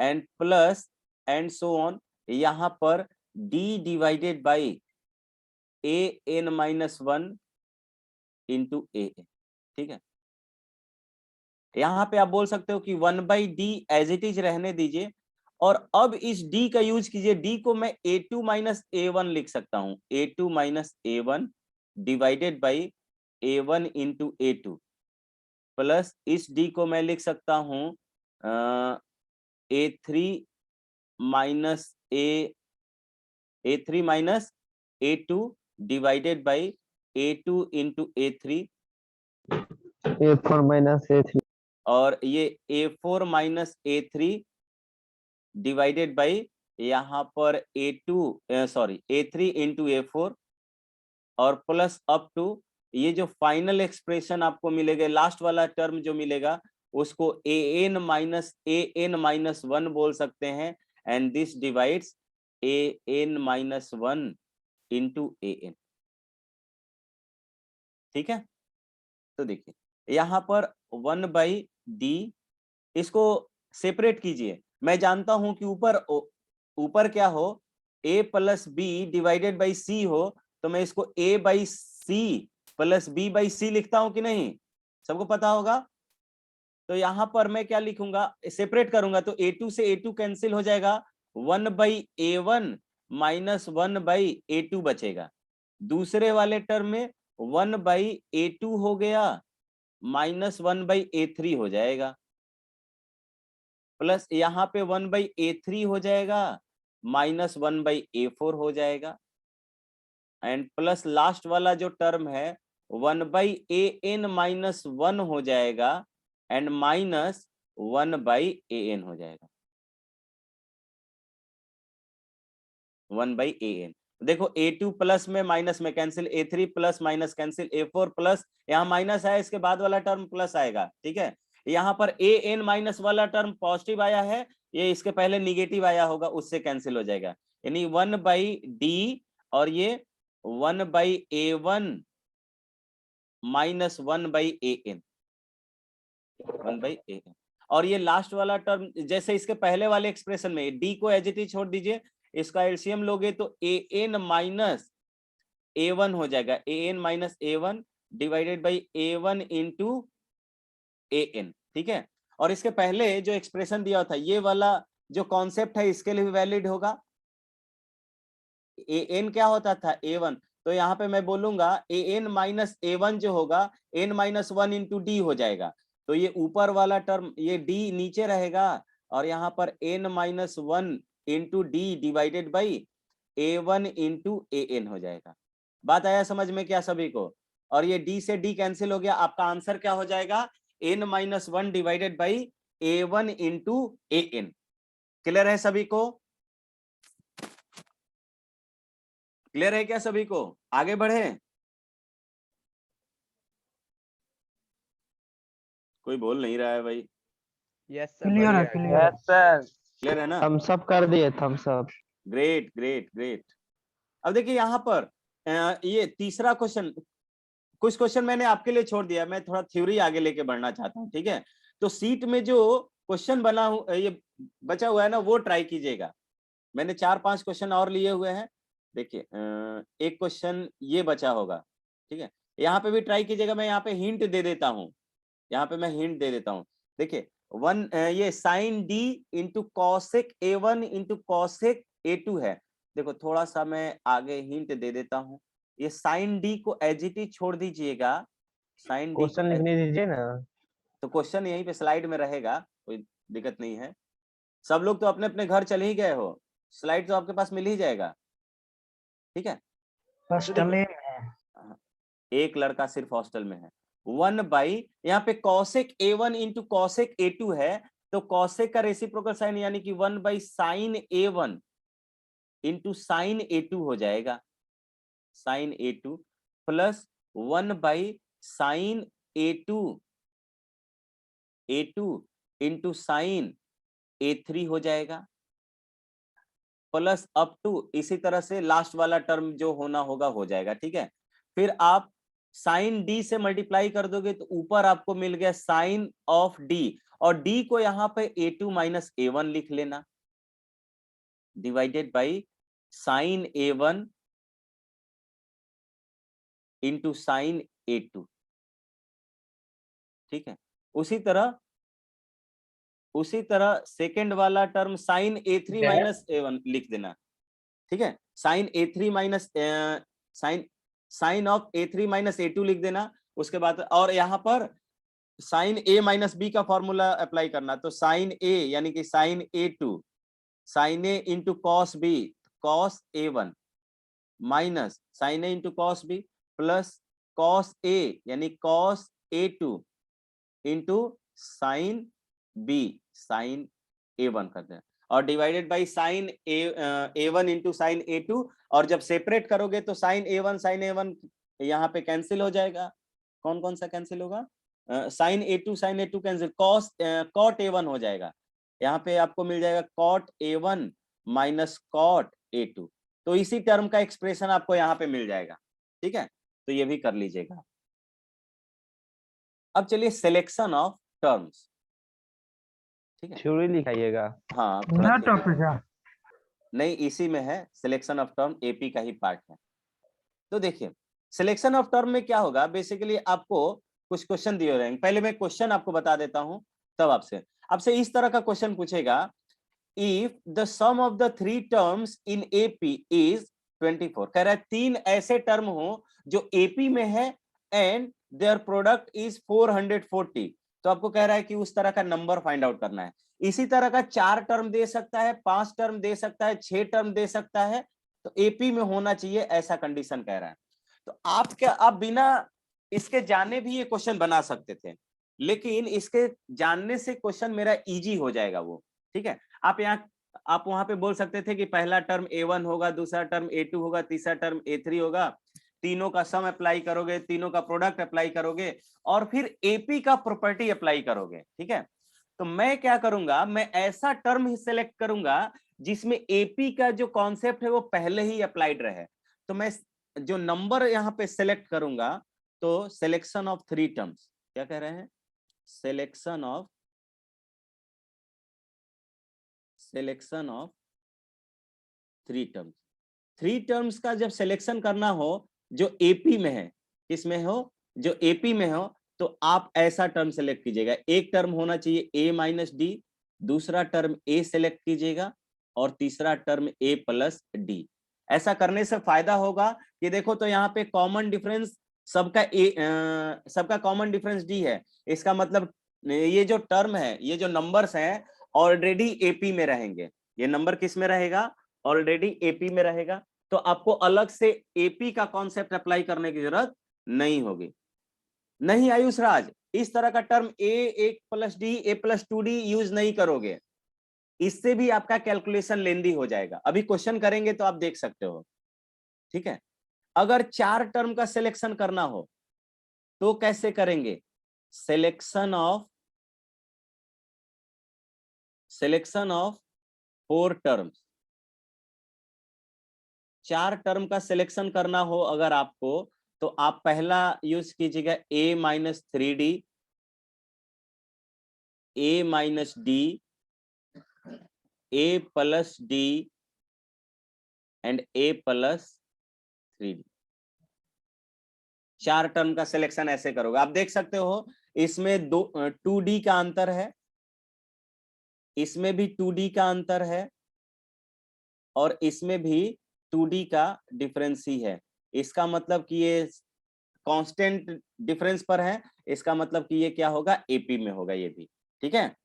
and plus and so on, यहाँ पर d divided by an-1 into an, ठीक है। यहाँ पे आप बोल सकते हो कि 1/d एज इट इज रहने दीजिए, और अब इस d का यूज कीजिए, d को मैं a2 माइनस a1 लिख सकता हूँ, a2 minus a1 divided by a1 into a2 plus इस d को मैं लिख सकता हूँ a3 minus a3 minus a2 divided by a2 into a3 A4 minus A3 और ये a4 minus a3 divided by यहाँ पर a3 इंटू a4 और प्लस अप टू ये जो फाइनल एक्सप्रेशन आपको मिलेगा, लास्ट वाला टर्म जो मिलेगा उसको an-1 बोल सकते हैं, and this divides an-1 into an, ठीक है। तो देखिए यहाँ पर 1/d, इसको सेपरेट कीजिए। मैं जानता हूं कि ऊपर क्या हो, a plus B divided by C हो, तो मैं इसको a/c प्लस b/c लिखता हूं कि नहीं, सबको पता होगा। तो यहां पर मैं क्या लिखूंगा, सेपरेट करूंगा तो a2 से a2 कैंसिल हो जाएगा, 1/a1 माइनस 1/a2 बचेगा। दूसरे वाले टर्म में 1/a2 हो गया माइनस 1/a3 हो जाएगा, प्लस यहाँ पे 1/a3 हो जाएगा माइनस 1/a4 हो जाएगा, एंड प्लस लास्ट वाला जो टर्म है 1/an-1 हो जाएगा एंड माइनस 1/an हो जाएगा, 1/an। देखो a2 प्लस में माइनस में cancel, a3 plus minus cancel, a4 plus, यहाँ माइनस है, इसके बाद वाला टर्म प्लस आएगा, ठीक है। यहाँ पर an माइनस वाला टर्म पॉजिटिव आया है, ये इसके पहले निगेटिव आया होगा, उससे कैंसिल हो जाएगा, यानी 1/d और ये 1/a1 माइनस 1/an, 1/an। और ये लास्ट वाला टर्म जैसे इसके पहले वाले एक्सप्रेशन में d को एज इट इज छोड़ दीजिए, इसका एलसीएम लोगे तो an माइनस a1 हो जाएगा, an minus a1 divided by a1 into an, ठीक है। और इसके पहले जो एक्सप्रेशन दिया था, ये वाला जो कॉन्सेप्ट है इसके लिए भी वैलिड होगा। an क्या होता था, a1, तो यहाँ पे मैं बोलूंगा an माइनस a1 जो होगा n-1 इंटू डी हो जाएगा, तो ये ऊपर वाला टर्म ये d नीचे रहेगा और यहाँ पर n-1 into D divided by a1 into an हो जाएगा। बात आया समझ में क्या सभी को? और ये d से d कैंसिल हो गया, आपका आंसर क्या हो जाएगा, n-1 divided by a1 into an। Clear है सभी को? क्लियर है क्या सभी को? आगे बढ़े? कोई बोल नहीं रहा है भाई। यस सर, क्लियर है, क्लियर है। Yes sir, क्लियर है ना? thumbs up कर दिए, thumbs up। Great great great. अब देखिए यहाँ पर ये तीसरा क्वेश्चन, कुछ क्वेश्चन मैंने आपके लिए छोड़ दिया, मैं थोड़ा थ्योरी आगे लेके बढ़ना चाहता हूँ, ठीक है। तो सीट में जो क्वेश्चन बना ये बचा हुआ है ना, वो ट्राई कीजिएगा। मैंने 4-5 क्वेश्चन और लिए हुए हैं, देखिए एक क्वेश्चन ये बचा होगा, ठीक है। यहाँ पे भी ट्राई कीजिएगा, मैं यहाँ पे हिंट दे देता हूँ, यहाँ पे मैं हिंट दे देता हूँ। देखिए ये sine D into cosec a1 into cosec a2 है। देखो थोड़ा सा मैं आगे हिंट दे देता हूँ, ये साइन डी को एज इट इज छोड़ दीजिएगा, साइन डी क्वेश्चन लिखने दीजिए ना। तो क्वेश्चन यहीं पे स्लाइड में रहेगा, कोई दिक्कत नहीं है। सब लोग तो अपने अपने घर चले ही गए हो, स्लाइड तो आपके पास मिल ही जाएगा, ठीक है। हॉस्टल में है। एक लड़का सिर्फ हॉस्टल में है, 1 बाई, यहाँ पे cosec A1 into cosec A2 है, तो कॉसेक का रेसिप्रोकल साइन यानी कि 1 by sine A1 into sine A2 हो जाएगा, sine A2 plus 1 by sine A2 into sine A3 हो जाएगा, प्लस अप टू इसी तरह से लास्ट वाला टर्म जो होना होगा हो जाएगा। ठीक है, फिर आप साइन डी से मल्टीप्लाई कर दोगे तो ऊपर आपको मिल गया साइन ऑफ डी, और डी को यहां पे A2 माइनस A1 लिख लेना, divided by sine A1 into sine A2। ठीक है, उसी तरह सेकेंड वाला term sign A3 minus A1 लिख देना। ठीक है, sine A3 minus sine of A3 minus A2 लिख देना। उसके बाद और यहाँ पर साइन A माइनस बी का फॉर्मूला अप्लाई करना, तो साइन A यानी कि sine A2 sine A into cos B cos A1 minus sine A into cos B plus cos A यानी cos A2 into sine B sine A1 कर देना, और divided by sine A1 into sine A2, और जब separate करोगे तो sign A1 यहाँ पे कैंसिल हो जाएगा। कौन कौन सा कैंसिल होगा? Sign A2 cancel, cot A1 हो जाएगा, यहाँ पे आपको मिल जाएगा cot A1 minus cot A2। तो इसी टर्म का एक्सप्रेशन आपको यहाँ पे मिल जाएगा। ठीक है, तो ये भी कर लीजिएगा। अब चलिए सिलेक्शन ऑफ टर्म्स। ठीक है, थ्योरी लिखाइएगा। हाँ नया टॉपिक है। नहीं, इसी में है, सिलेक्शन ऑफ टर्म एपी का ही पार्ट है। तो देखिए सिलेक्शन ऑफ टर्म में क्या होगा, बेसिकली आपको कुछ क्वेश्चन दिए रहेंगे। पहले मैं क्वेश्चन आपको बता देता हूं, तब आपसे इस तरह का क्वेश्चन पूछेगा, if the sum of the 3 terms in AP is 24। कह रहा है 3 ऐसे टर्म हो जो एपी में है एंड देयर प्रोडक्ट इज 440। तो आपको कह रहा है कि उस तरह का नंबर फाइंड आउट करना है। इसी तरह का 4 टर्म दे सकता है, 5 टर्म दे सकता है, 6 टर्म दे सकता है, तो एपी में होना चाहिए, ऐसा कंडीशन कह रहा है। तो आप बिना इसके जाने भी ये क्वेश्चन बना सकते थे, लेकिन इसके जानने से क्वेश्चन मेरा इजी हो जाएगा वो। ठीक है, आप वहां पे बोल सकते थे कि पहला टर्म A1 होगा, दूसरा टर्म A2 होगा, तीसरा टर्म A3 होगा, तीनों का सम अप्लाई करोगे, तीनों का प्रोडक्ट अप्लाई करोगे, और फिर एपी का प्रॉपर्टी अप्लाई करोगे। ठीक है, तो मैं क्या करूंगा, मैं ऐसा टर्म ही सिलेक्ट करूंगा जिसमें एपी का जो कॉन्सेप्ट है वो पहले ही अप्लाइड रहे। तो मैं जो नंबर यहाँ पे सिलेक्ट करूंगा, तो सिलेक्शन ऑफ 3 टर्म्स, क्या कह रहे हैं, सिलेक्शन ऑफ 3 टर्म्स। 3 टर्म्स का जब सिलेक्शन करना हो जो एपी में है, किसमें हो, जो एपी में हो, तो आप ऐसा टर्म सेलेक्ट कीजिएगा। एक टर्म होना चाहिए A माइनस डी, दूसरा टर्म A सेलेक्ट कीजिएगा, और तीसरा टर्म A प्लस डी। ऐसा करने से फायदा होगा कि देखो तो यहाँ पे कॉमन डिफरेंस सबका कॉमन डिफरेंस डी है। इसका मतलब ये जो टर्म है, ये जो नंबर्स हैं ऑलरेडी एपी में रहेंगे। ये नंबर किस में रहेगा, ऑलरेडी एपी में रहेगा, तो आपको अलग से एपी का कॉन्सेप्ट अप्लाई करने की जरूरत नहीं होगी। नहीं आयुष राज, इस तरह का term A1 plus D A plus 2D use नहीं करोगे, इससे भी आपका कैलकुलेशन लेंदी हो जाएगा। अभी क्वेश्चन करेंगे तो आप देख सकते हो। ठीक है, अगर 4 टर्म का सिलेक्शन करना हो तो कैसे करेंगे, सिलेक्शन ऑफ 4 टर्म्स। 4 टर्म का सिलेक्शन करना हो अगर आपको, तो आप पहला यूज कीजिएगा A minus 3D, A minus D, A plus D and A plus 3D। 4 term का सिलेक्शन ऐसे करोगे। आप देख सकते हो इसमें 2D का अंतर है, इसमें भी 2D का अंतर है, और इसमें भी 2D का डिफरेंस ही है। इसका मतलब कि ये कांस्टेंट डिफरेंस पर है, इसका मतलब कि ये क्या होगा, एपी में होगा ये भी। ठीक है,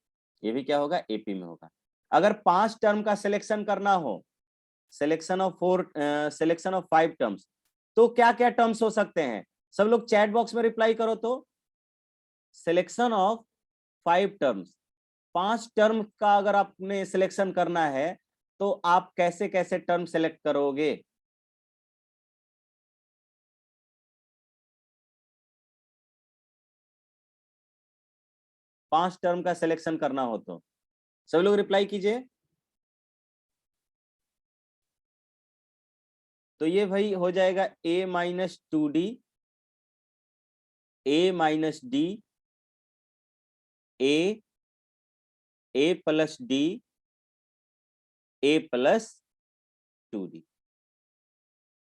ये भी क्या होगा, एपी में होगा। अगर 5 टर्म का सिलेक्शन करना हो, सिलेक्शन ऑफ 5 टर्म्स, तो क्या क्या टर्म्स हो सकते हैं, सब लोग चैट बॉक्स में रिप्लाई करो। तो सिलेक्शन ऑफ 5 टर्म्स, 5 टर्म का अगर आपने सिलेक्शन करना है तो आप कैसे कैसे टर्म सेलेक्ट करोगे? पांच टर्म का सिलेक्शन करना हो तो सभी लोग रिप्लाई कीजिए। तो ये भाई हो जाएगा a minus 2d, a minus d, a plus d, a plus 2d।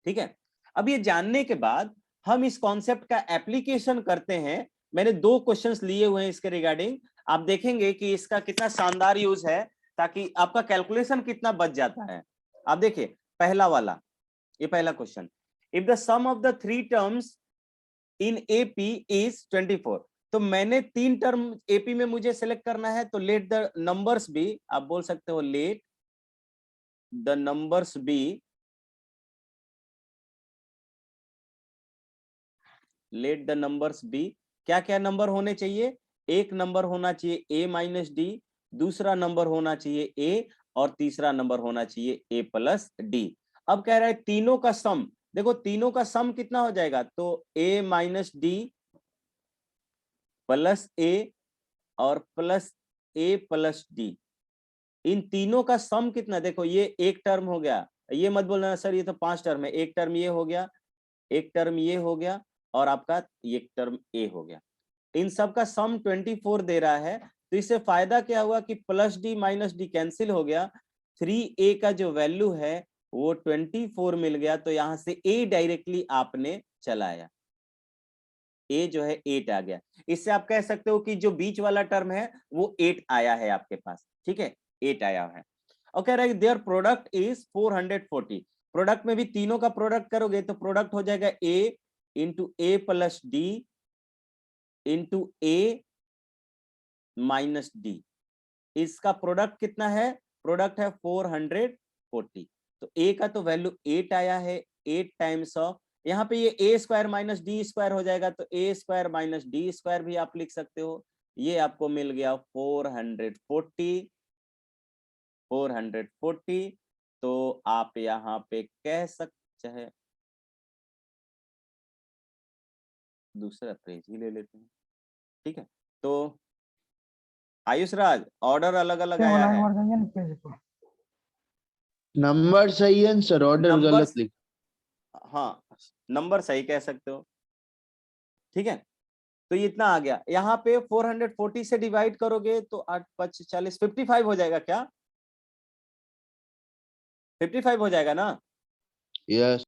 ठीक है, अब ये जानने के बाद हम इस कॉन्सेप्ट का एप्लीकेशन करते हैं। मैंने 2 क्वेश्चंस लिए हुए हैं इसके रिगार्डिंग, आप देखेंगे कि इसका कितना शानदार यूज है, ताकि आपका कैलकुलेशन कितना बच जाता है। आप देखिए पहला वाला, ये पहला question, if the sum of the 3 terms in AP is 24। तो मैंने 3 टर्म एपी में मुझे सेलेक्ट करना है, तो लेट द नंबर्स बी, आप बोल सकते हो let the numbers be, let the numbers be. क्या क्या नंबर होने चाहिए? एक नंबर होना चाहिए a माइनस डी, दूसरा नंबर होना चाहिए a, और तीसरा नंबर होना चाहिए a प्लस डी। अब कह रहा है तीनों का सम, देखो तीनों का सम कितना हो जाएगा, तो a minus D plus a और प्लस a प्लस डी, इन तीनों का सम कितना? देखो ये एक टर्म हो गया, ये मत बोलना सर ये तो 5 टर्म है, एक टर्म ये हो गया, एक टर्म ये हो गया, और आपका एक टर्म ए हो गया। इन सब का सम 24 दे रहा है। तो इससे फायदा क्या हुआ कि plus D minus D cancel हो गया, 3a का जो वैल्यू है वो 24 मिल गया। तो यहां से a डायरेक्टली आपने चलाया, a जो है 8 आ गया। इससे आप कह सकते हो कि जो बीच वाला टर्म है वो 8 आया है आपके पास। ठीक है, 8 आया है। और कह रहा है देयर प्रोडक्ट इज 440। प्रोडक्ट में भी तीनों का प्रोडक्ट करोगे तो प्रोडक्ट हो जाएगा a into A plus D into A minus D. इसका प्रोडक्ट कितना है? प्रोडक्ट है 440। तो a का तो वैल्यू 8 आया है, 8 टाइम्स ऑफ, यहाँ पे ये a square minus D square हो जाएगा, तो a square minus D square भी आप लिख सकते हो। ये आपको मिल गया 440। तो आप यहाँ पे कह सकते हैं, दूसरा पेज ही ले लेते हैं। ठीक है, तो आयुष राज ऑर्डर अलग अलग आया है, मार देंगे ना पेज को। नंबर सही है सर, ऑर्डर नंबर, गलत लिख। हाँ नंबर सही कह सकते हो। ठीक है, तो ये इतना आ गया। यहाँ पे 440 से डिवाइड करोगे तो 8 5 40 55 हो जाएगा। क्या 55 हो जाएगा ना? यस।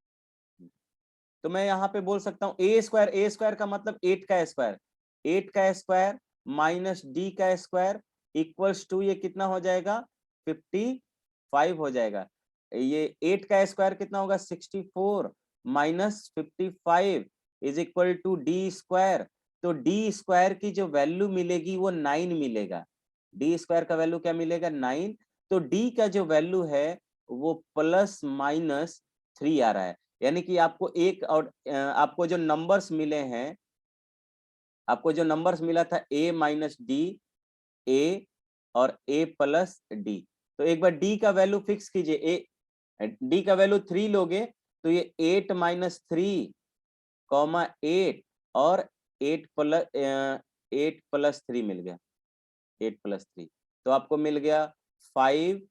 तो मैं यहाँ पे बोल सकता हूँ a स्क्वायर का मतलब 8 का स्क्वायर, 8 का स्क्वायर माइनस डी का स्क्वायर इक्वल्स टू, ये कितना हो जाएगा? 55 हो जाएगा। ये 8 का स्क्वायर कितना होगा? 64 minus 55 is equal to D square. तो डी स्क्वायर की जो वैल्यू मिलेगी वो 9 मिलेगा। डी स्क्वायर का वैल्यू क्या मिलेगा? 9। तो डी का जो वैल्यू है वो प्लस माइनस 3 आ रहा है। यानी कि आपको एक, और आपको जो नंबर्स मिले हैं, आपको जो नंबर्स मिला था a माइनस डी, a और a प्लस डी। तो एक बार d का वैल्यू फिक्स कीजिए, d का वैल्यू 3 लोगे तो ये 8 माइनस 3 कॉमा 8 और 8 प्लस 3 मिल गया, 8 प्लस 3। तो आपको मिल गया 5,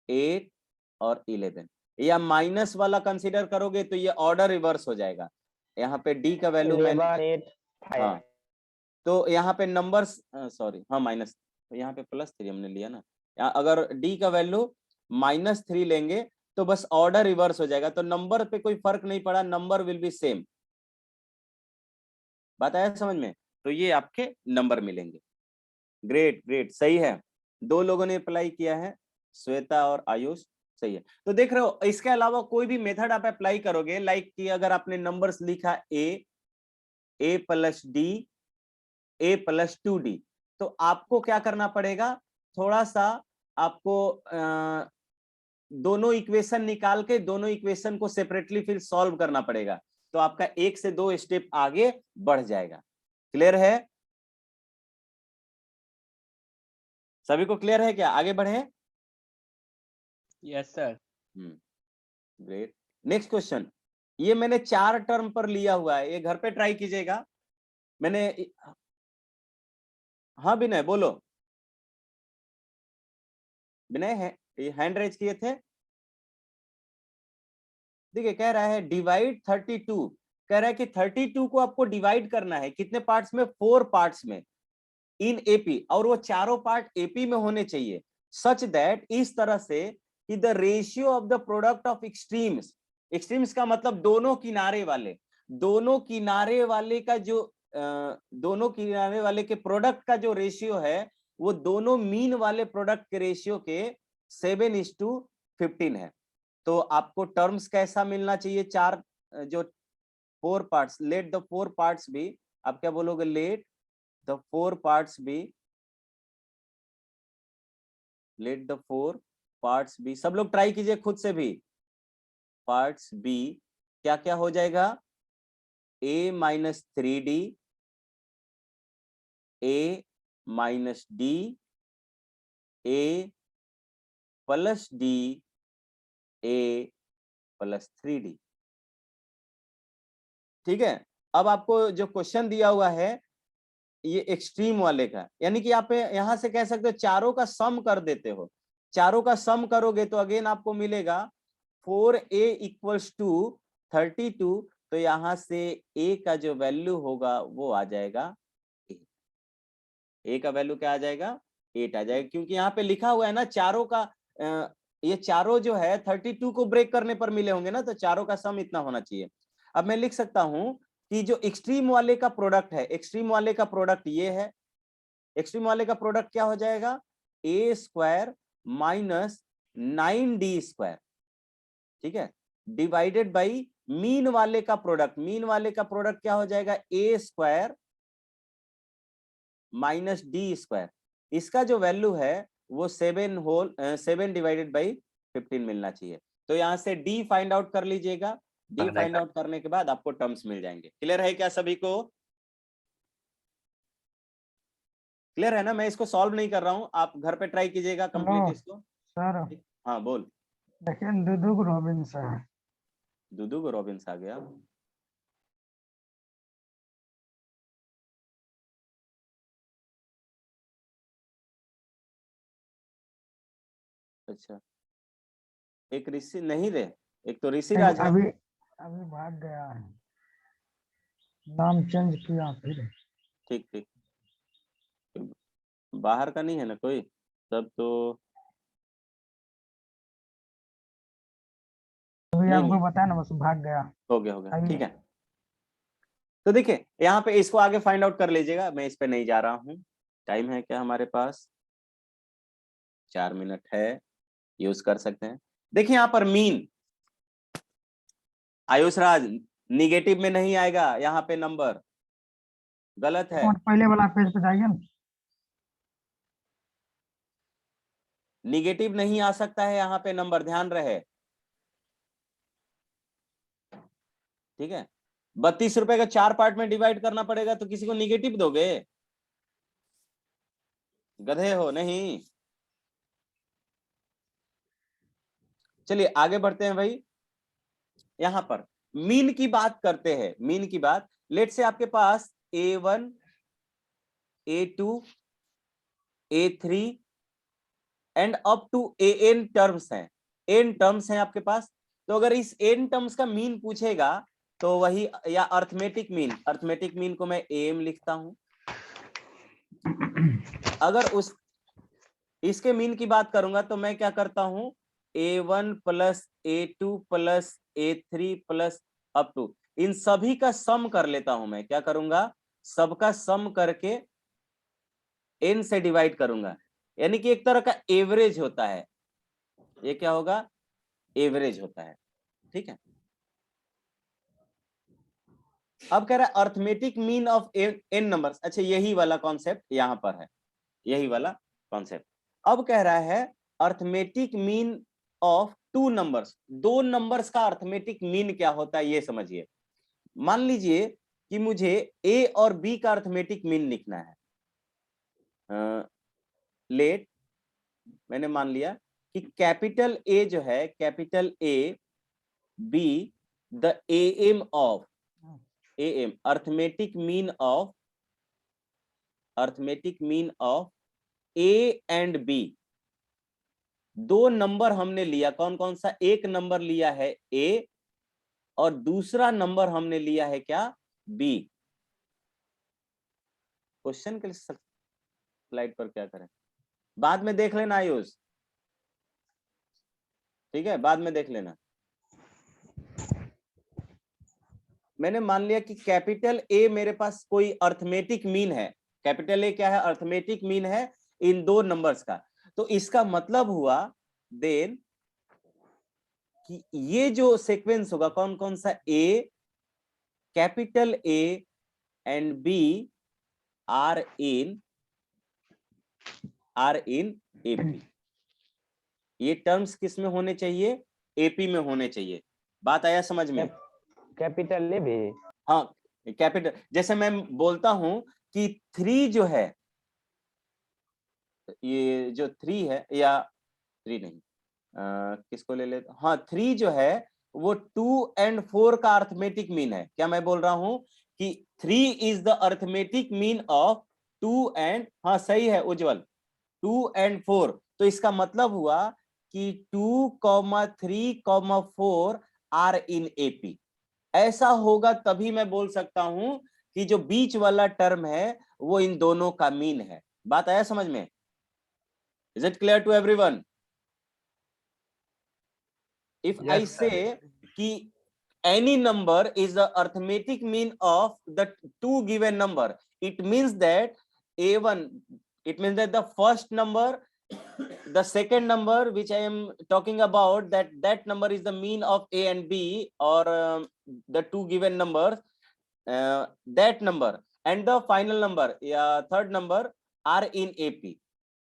8 और 11। या माइनस वाला कंसीडर करोगे तो ये ऑर्डर रिवर्स हो जाएगा। यहाँ पे d का वैल्यू मैंने, 8 5। हाँ तो यहाँ पे नंबर्स, सॉरी हाँ माइनस, तो यहाँ पे प्लस 3 हमने लिया ना। यहाँ अगर d का वैल्यू -3 लेंगे तो बस ऑर्डर रिवर्स हो जाएगा। तो नंबर पे कोई फर्क नहीं पड़ा, नंबर विल बी सेम। बात आया समझ में? तो ये आपके नंबर मिलेंगे। ग्रेट ग्रेट, सही है। 2 लोगों ने अप्लाई किया है, श्वेता और आयुष, सही है। तो देख रहे हो, इसके अलावा कोई भी मेथड आप अप्लाई करोगे, लाइक कि अगर आपने नंबर्स लिखा a plus D, a plus 2d, तो आपको क्या करना पड़ेगा? थोड़ा सा आपको दोनों इक्वेशन निकाल के दोनों इक्वेशन को सेपरेटली फिर सॉल्व करना पड़ेगा। तो आपका 1 से 2 स्टेप आगे बढ़ जाएगा। क्लियर है? सभी को क्लियर है क्या? आगे बढ़े। Yes sir. Great. Next question, ये मैंने 4 टर्म पर लिया हुआ है, ये घर पे ट्राई कीजिएगा। मैंने, हाँ विनय बोलो। विनय है, हैंड रेज किए थे। देखिए कह रहा है डिवाइड 32, कह रहा है कि 32 को आपको डिवाइड करना है कितने पार्ट्स में? 4 पार्ट्स में इन एपी, और वो चारों पार्ट एपी में होने चाहिए, सच दैट, इस तरह से कि the ratio of the product of extremes, extremes का मतलब दोनों किनारे वाले, दोनों किनारे वाले का जो दोनों किनारे वाले के प्रोडक्ट का जो रेशियो है वो दोनों मीन वाले प्रोडक्ट के रेशियो के 7:15 है। तो आपको टर्म्स कैसा मिलना चाहिए? 4 जो 4 parts, let the 4 parts be, आप क्या बोलोगे? Let the 4 parts be, let the 4 parts be. सब लोग ट्राई कीजिए खुद से भी। पार्ट्स बी क्या क्या हो जाएगा? a minus 3d, a minus d, a plus d, a plus 3d। ठीक है। अब आपको जो क्वेश्चन दिया हुआ है ये एक्सट्रीम वाले का, यानी कि आप यहां से कह सकते हो चारों का सम कर देते हो। चारों का सम करोगे तो अगेन आपको मिलेगा 4a इक्वल्स टू 32, तो यहां से a का जो वैल्यू होगा वो आ जाएगा 8। a का वैल्यू क्या आ जाएगा? 8 आ जाएगा, क्योंकि यहाँ पे लिखा हुआ है ना चारों का, ये चारों जो है 32 को ब्रेक करने पर मिले होंगे ना, तो चारों का सम इतना होना चाहिए। अब मैं लिख सकता हूं कि जो एक्सट्रीम वाले का प्रोडक्ट है, एक्सट्रीम वाले का प्रोडक्ट ये है, एक्सट्रीम वाले का प्रोडक्ट क्या हो जाएगा? a square minus 9d square, ठीक है, डिवाइडेड बाई मीन वाले का प्रोडक्ट, मीन वाले का प्रोडक्ट क्या हो जाएगा? a square minus D square. इसका जो वैल्यू है वो 7 डिवाइडेड बाई 15 मिलना चाहिए। तो यहां से d फाइंड आउट कर लीजिएगा। d फाइंड आउट करने के बाद आपको टर्म्स मिल जाएंगे। क्लियर है क्या सभी को? क्लियर है ना? मैं इसको सॉल्व नहीं कर रहा हूं, आप घर पे ट्राई कीजिएगा कंप्लीट इसको। सर हाँ बोल। देखिए दुदुक रॉबिन्स है। दुदू को रॉबिन्स आ गया। अच्छा, एक ऋषि नहीं रे, एक तो ऋषि राज है। अभी अभी भाग गया है, नाम चेंज किया फिर। ठीक ठीक, बाहर का नहीं है ना कोई? सब तो अभी नहीं, आपको बताया ना, बस भाग गया। हो गया हो गया, आइए। ठीक है। तो देखिए यहाँ पे इसको आगे फाइंड आउट कर लीजिएगा, मैं इस पे नहीं जा रहा हूँ। टाइम है क्या हमारे पास? 4 मिनट है, यूज कर सकते हैं। देखिए यहाँ पर मीन, आयुष राज, निगेटिव में नहीं आएगा यहाँ पे नंबर, गलत है। और पहले वाला पेज पे जाइए ना। निगेटिव नहीं आ सकता है यहाँ पे नंबर, ध्यान रहे। ठीक है, 32 रुपए का 4 पार्ट में डिवाइड करना पड़ेगा, तो किसी को निगेटिव दोगे? गधे हो नहीं। चलिए आगे बढ़ते हैं भाई। यहां पर मीन की बात करते हैं, मीन की बात। लेट से आपके पास A1, A2, A3 and up to AN terms हैं, n टर्म्स हैं आपके पास। तो अगर इस n टर्म्स का मीन पूछेगा तो वही, या अर्थमेटिक मीन, अर्थमेटिक मीन को मैं AM लिखता हूं। अगर उस इसके मीन की बात करूंगा तो मैं क्या करता हूं? A1 plus A2 plus A3 plus up to, इन सभी का सम कर लेता हूं। मैं क्या करूंगा? सबका सम करके n से डिवाइड करूंगा, यानी कि एक तरह का एवरेज होता है। ये क्या होगा? एवरेज होता है। ठीक है। अब कह रहा है arithmetic mean of n numbers. अच्छा, यही वाला कॉन्सेप्ट यहां पर है, यही वाला कॉन्सेप्ट। अब कह रहा है arithmetic mean of 2 numbers, 2 numbers का अर्थमेटिक मीन क्या होता है ये समझिए। मान लीजिए कि मुझे a और b का अर्थमेटिक मीन लिखना है। लेट मैंने मान लिया कि कैपिटल ए जो है, capital A be the M of, M arithmetic mean of A and B. दो नंबर हमने लिया, कौन कौन सा? एक नंबर लिया है ए और दूसरा नंबर हमने लिया है क्या? बी। क्वेश्चन के स्लाइड पर क्या करें, बाद में देख लेना आयुष, ठीक है, बाद में देख लेना। मैंने मान लिया कि कैपिटल ए मेरे पास कोई अर्थमेटिक मीन है, कैपिटल ए क्या है? अर्थमेटिक मीन है इन दो नंबर्स का। तो इसका मतलब हुआ देन कि ये जो सीक्वेंस होगा कौन कौन सा? A, capital A and B are in AP. ये टर्म्स किस में होने चाहिए? एपी में होने चाहिए। बात आया समझ में? कैपिटल ले भी। हाँ, कैपिटल, जैसे मैं बोलता हूं कि 3 जो है, ये जो 3 है, या 3 नहीं, किसको ले लेते? हाँ, 3 जो है वो 2 एंड 4 का अर्थमेटिक मीन है। क्या मैं बोल रहा हूं कि 3 is the arithmetic mean of 2 and, हाँ सही है उज्जवल, 2 एंड 4। तो इसका मतलब हुआ कि 2, 3, 4 आर इन एपी। ऐसा होगा तभी मैं बोल सकता हूं कि जो बीच वाला टर्म है वो इन दोनों का मीन है। बात आया समझ में? Is it clear to everyone? If I say कि any number is the arithmetic mean of the two given number, it means that A1, it means that the first number, the second number which I am talking about, that number is the mean of A and B, or the two given numbers, that number and the final number या third number are in AP।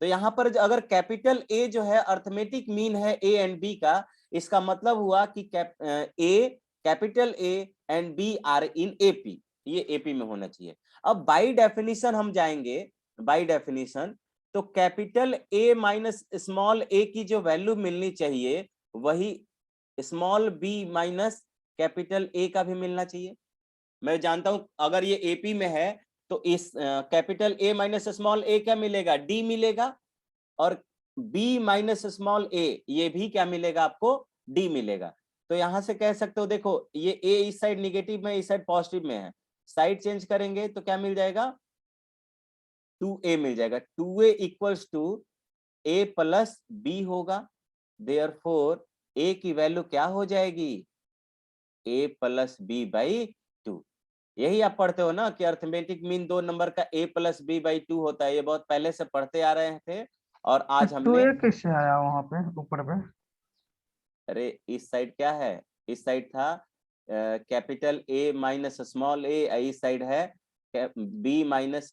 तो यहाँ पर अगर capital A जो है arithmetic mean है ए and B का, इसका मतलब हुआ कि capital A and B are in AP, ये एपी में होना चाहिए। अब बाय डेफिनेशन हम जाएंगे, बाय डेफिनेशन तो capital A minus small A की जो वैल्यू मिलनी चाहिए वही small B minus capital A का भी मिलना चाहिए। मैं जानता हूं अगर ये एपी में है तो इस कैपिटल ए माइनस स्मॉल ए क्या मिलेगा? डी मिलेगा, और बी माइनस स्मॉल ए ये भी क्या मिलेगा आपको? डी मिलेगा। तो यहां से कह सकते हो, देखो ये ए इस साइड निगेटिव में, इस साइड पॉजिटिव में है, साइड चेंज करेंगे तो क्या मिल जाएगा? 2a मिल जाएगा। 2a equals to a plus b होगा। देयरफॉर a की वैल्यू क्या हो जाएगी? a plus B by 2। यही आप पढ़ते हो ना कि अर्थमेटिक मीन दो नंबर का a प्लस बी बाई 2 होता है। ये बहुत पहले से पढ़ते आ रहे थे और आज हमने, कैसे आया वहां पे ऊपर पे? अरे इस साइड क्या है? इस साइड था कैपिटल ए माइनस स्मॉल ए, इस साइड है बी माइनस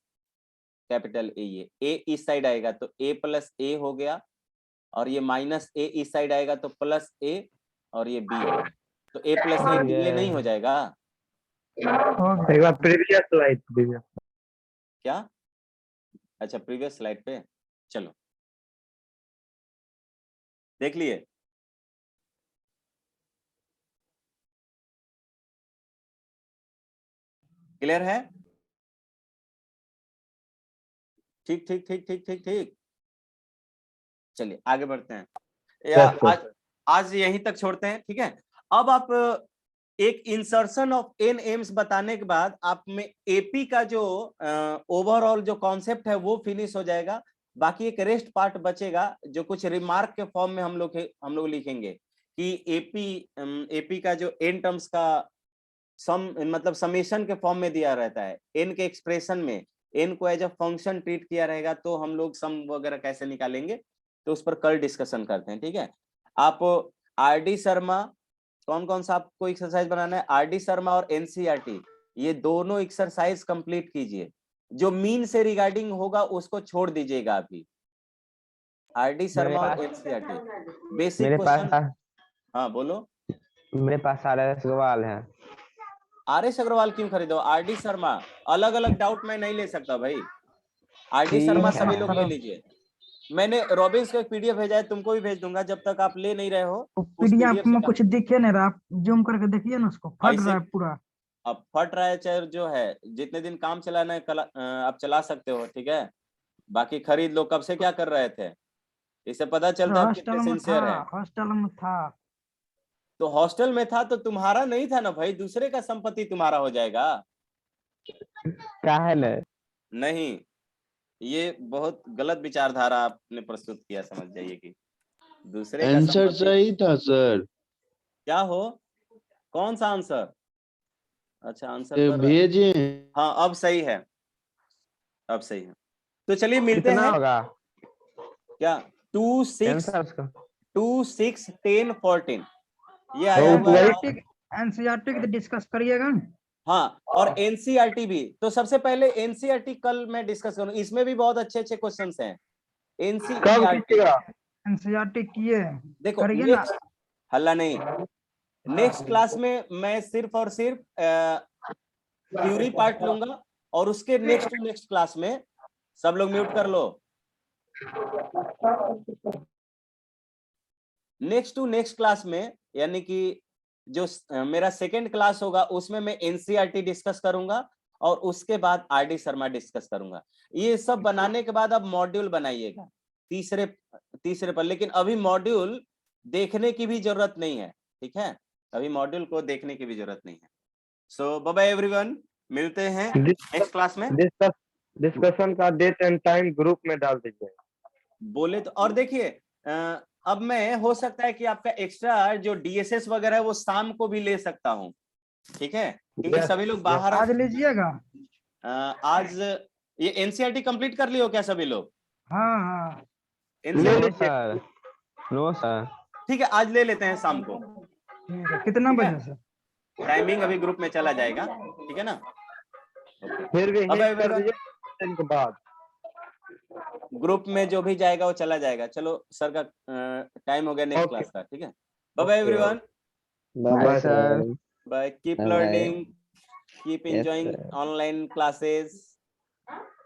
कैपिटल ए। ये ए इस साइड आएगा तो ए प्लस ए हो गया, और ये माइनस ए इस साइड आएगा तो प्लस ए, और ये बी हो गया। तो ए प्लस ए ये नहीं हो जाएगा एक बार प्रीवियस स्लाइड दीजिए। क्या? अच्छा प्रीवियस स्लाइड पे चलो देख लिए। क्लियर है? ठीक ठीक ठीक ठीक ठीक ठीक, चलिए आगे बढ़ते हैं। या आज यहीं तक छोड़ते हैं, ठीक है। अब आप एक इंसर्शन ऑफ एन एम्स बताने के बाद आप में एपी का जो ओवरऑल जो कॉन्सेप्ट है वो फिनिश हो जाएगा। बाकी एक रेस्ट पार्ट बचेगा जो कुछ रिमार्क के फॉर्म में हम लोग लिखेंगे कि एपी का जो एन टर्म्स का सम, मतलब समेशन के फॉर्म में दिया रहता है। एन के एक्सप्रेशन में एन को एज अ फंक्शन ट्रीट किया रहेगा, तो हम लोग सम वगैरह कैसे निकालेंगे तो उस पर कल डिस्कशन करते हैं, ठीक है। आप आरडी शर्मा, कौन कौन सा आपको एक्सरसाइज बनाना है? आरडी शर्मा और एनसीईआरटी, ये दोनों एक्सरसाइज कंप्लीट कीजिए। जो मीन से रिगार्डिंग होगा उसको छोड़ दीजिएगा अभी। आरडी शर्मा और एनसीईआरटी बेसिक क्वेश्चन। हाँ बोलो। मेरे पास सारे सवाल है। आर.एस. अग्रवाल क्यों खरीदो? आरडी शर्मा अलग अलग डाउट में नहीं ले सकता भाई। आरडी शर्मा सभी लोग ले लीजिए। मैंने रॉबिन्स को एक पीडीएफ भेजा है, तुमको भी भेज दूंगा, जब तक आप ले नहीं रहे हो। पीडीएफ PDF से में काम- कुछ दिखे नहीं रहा, आप जूम करके देखिए ना उसको, फट ऐसे- रहा है पूरा। अब फट रहा है चाहे जो है, जितने दिन काम चलाना है आप चला सकते हो, ठीक है। बाकी खरीद लो, कब से क्या कर रहे थे, इससे पता चलता है आप हॉस्टल कितने में सिंसियर है। था, हॉस्टल में था। तो हॉस्टल में था तो तुम्हारा नहीं था ना भाई, दूसरे का संपत्ति तुम्हारा हो जाएगा। क्या है ना? नहीं, ये बहुत गलत विचारधारा आपने प्रस्तुत किया, समझ जाइए कि दूसरे का आंसर संपत्ति सही था सर। क्या हो, कौन सा आंसर? अच्छा आंसर ये कर रहा है। भेजे। हाँ अब सही है, अब सही है। तो चलिए मिलते कितना हैं। होगा क्या 2 6 आंसर उसका? 2 6 10 14 ये तो आया हुआ है। एनसीईआरटी की डिस्कस करिएगा ना। हाँ, और एनसीईआरटी भी। तो सबसे पहले एनसीईआरटी कल मैं डिस्कस करूँ, इसमें भी बहुत अच्छे अच्छे क्वेश्चंस हैं। एनसीईआरटी एनसीईआरटी किए देखो, करिए ना। नेक्स्ट हल्ला नहीं, नेक्स्ट क्लास में मैं सिर्फ और सिर्फ थ्योरी पार्ट लूंगा, और उसके नेक्स्ट टू नेक्स्ट क्लास में, सब लोग म्यूट कर लो, नेक्स्ट टू नेक्स्ट क्लास में, यानी कि जो मेरा सेकेंड क्लास होगा उसमें मैं एनसीईआरटी डिस्कस करूंगा, और उसके बाद आरडी शर्मा डिस्कस करूंगा। ये सब बनाने के बाद अब मॉड्यूल बनाइएगा तीसरे पर, लेकिन अभी मॉड्यूल देखने की भी जरूरत नहीं है, ठीक है, अभी मॉड्यूल को देखने की भी जरूरत नहीं है। सो बाय बाय एवरीवन, मिलते हैं नेक्स्ट क्लास में। डिस्कशन का डेट एंड टाइम ग्रुप में डाल दीजिए। बोले तो, और देखिए अब मैं हो सकता है कि आपका एक्स्ट्रा जो डीएसएस वगैरह है वो शाम को भी ले सकता हूँ, ठीक है, क्योंकि सभी लोग बाहर आज लीजिएगा। आज ये एनसीईआरटी कंप्लीट कर लियो क्या सभी लोग? हाँ हाँ NCERT सर नो सर। ठीक है, आज ले लेते हैं शाम को। ठीक है, कितना ठीक है। बजे से? टाइमिंग अभी ग्रुप में चला जाएगा, ठीक है ना। फिर भी अब हिट कर everyone- दीजिए के बाद। ग्रुप में जो भी जाएगा वो चला जाएगा। चलो सर का टाइम हो गया नेक्स्ट Okay. क्लास का, ठीक है। Bye bye everyone, bye sir. Bye, keep Bye. Learning, keep Yes, enjoying sir. Online classes.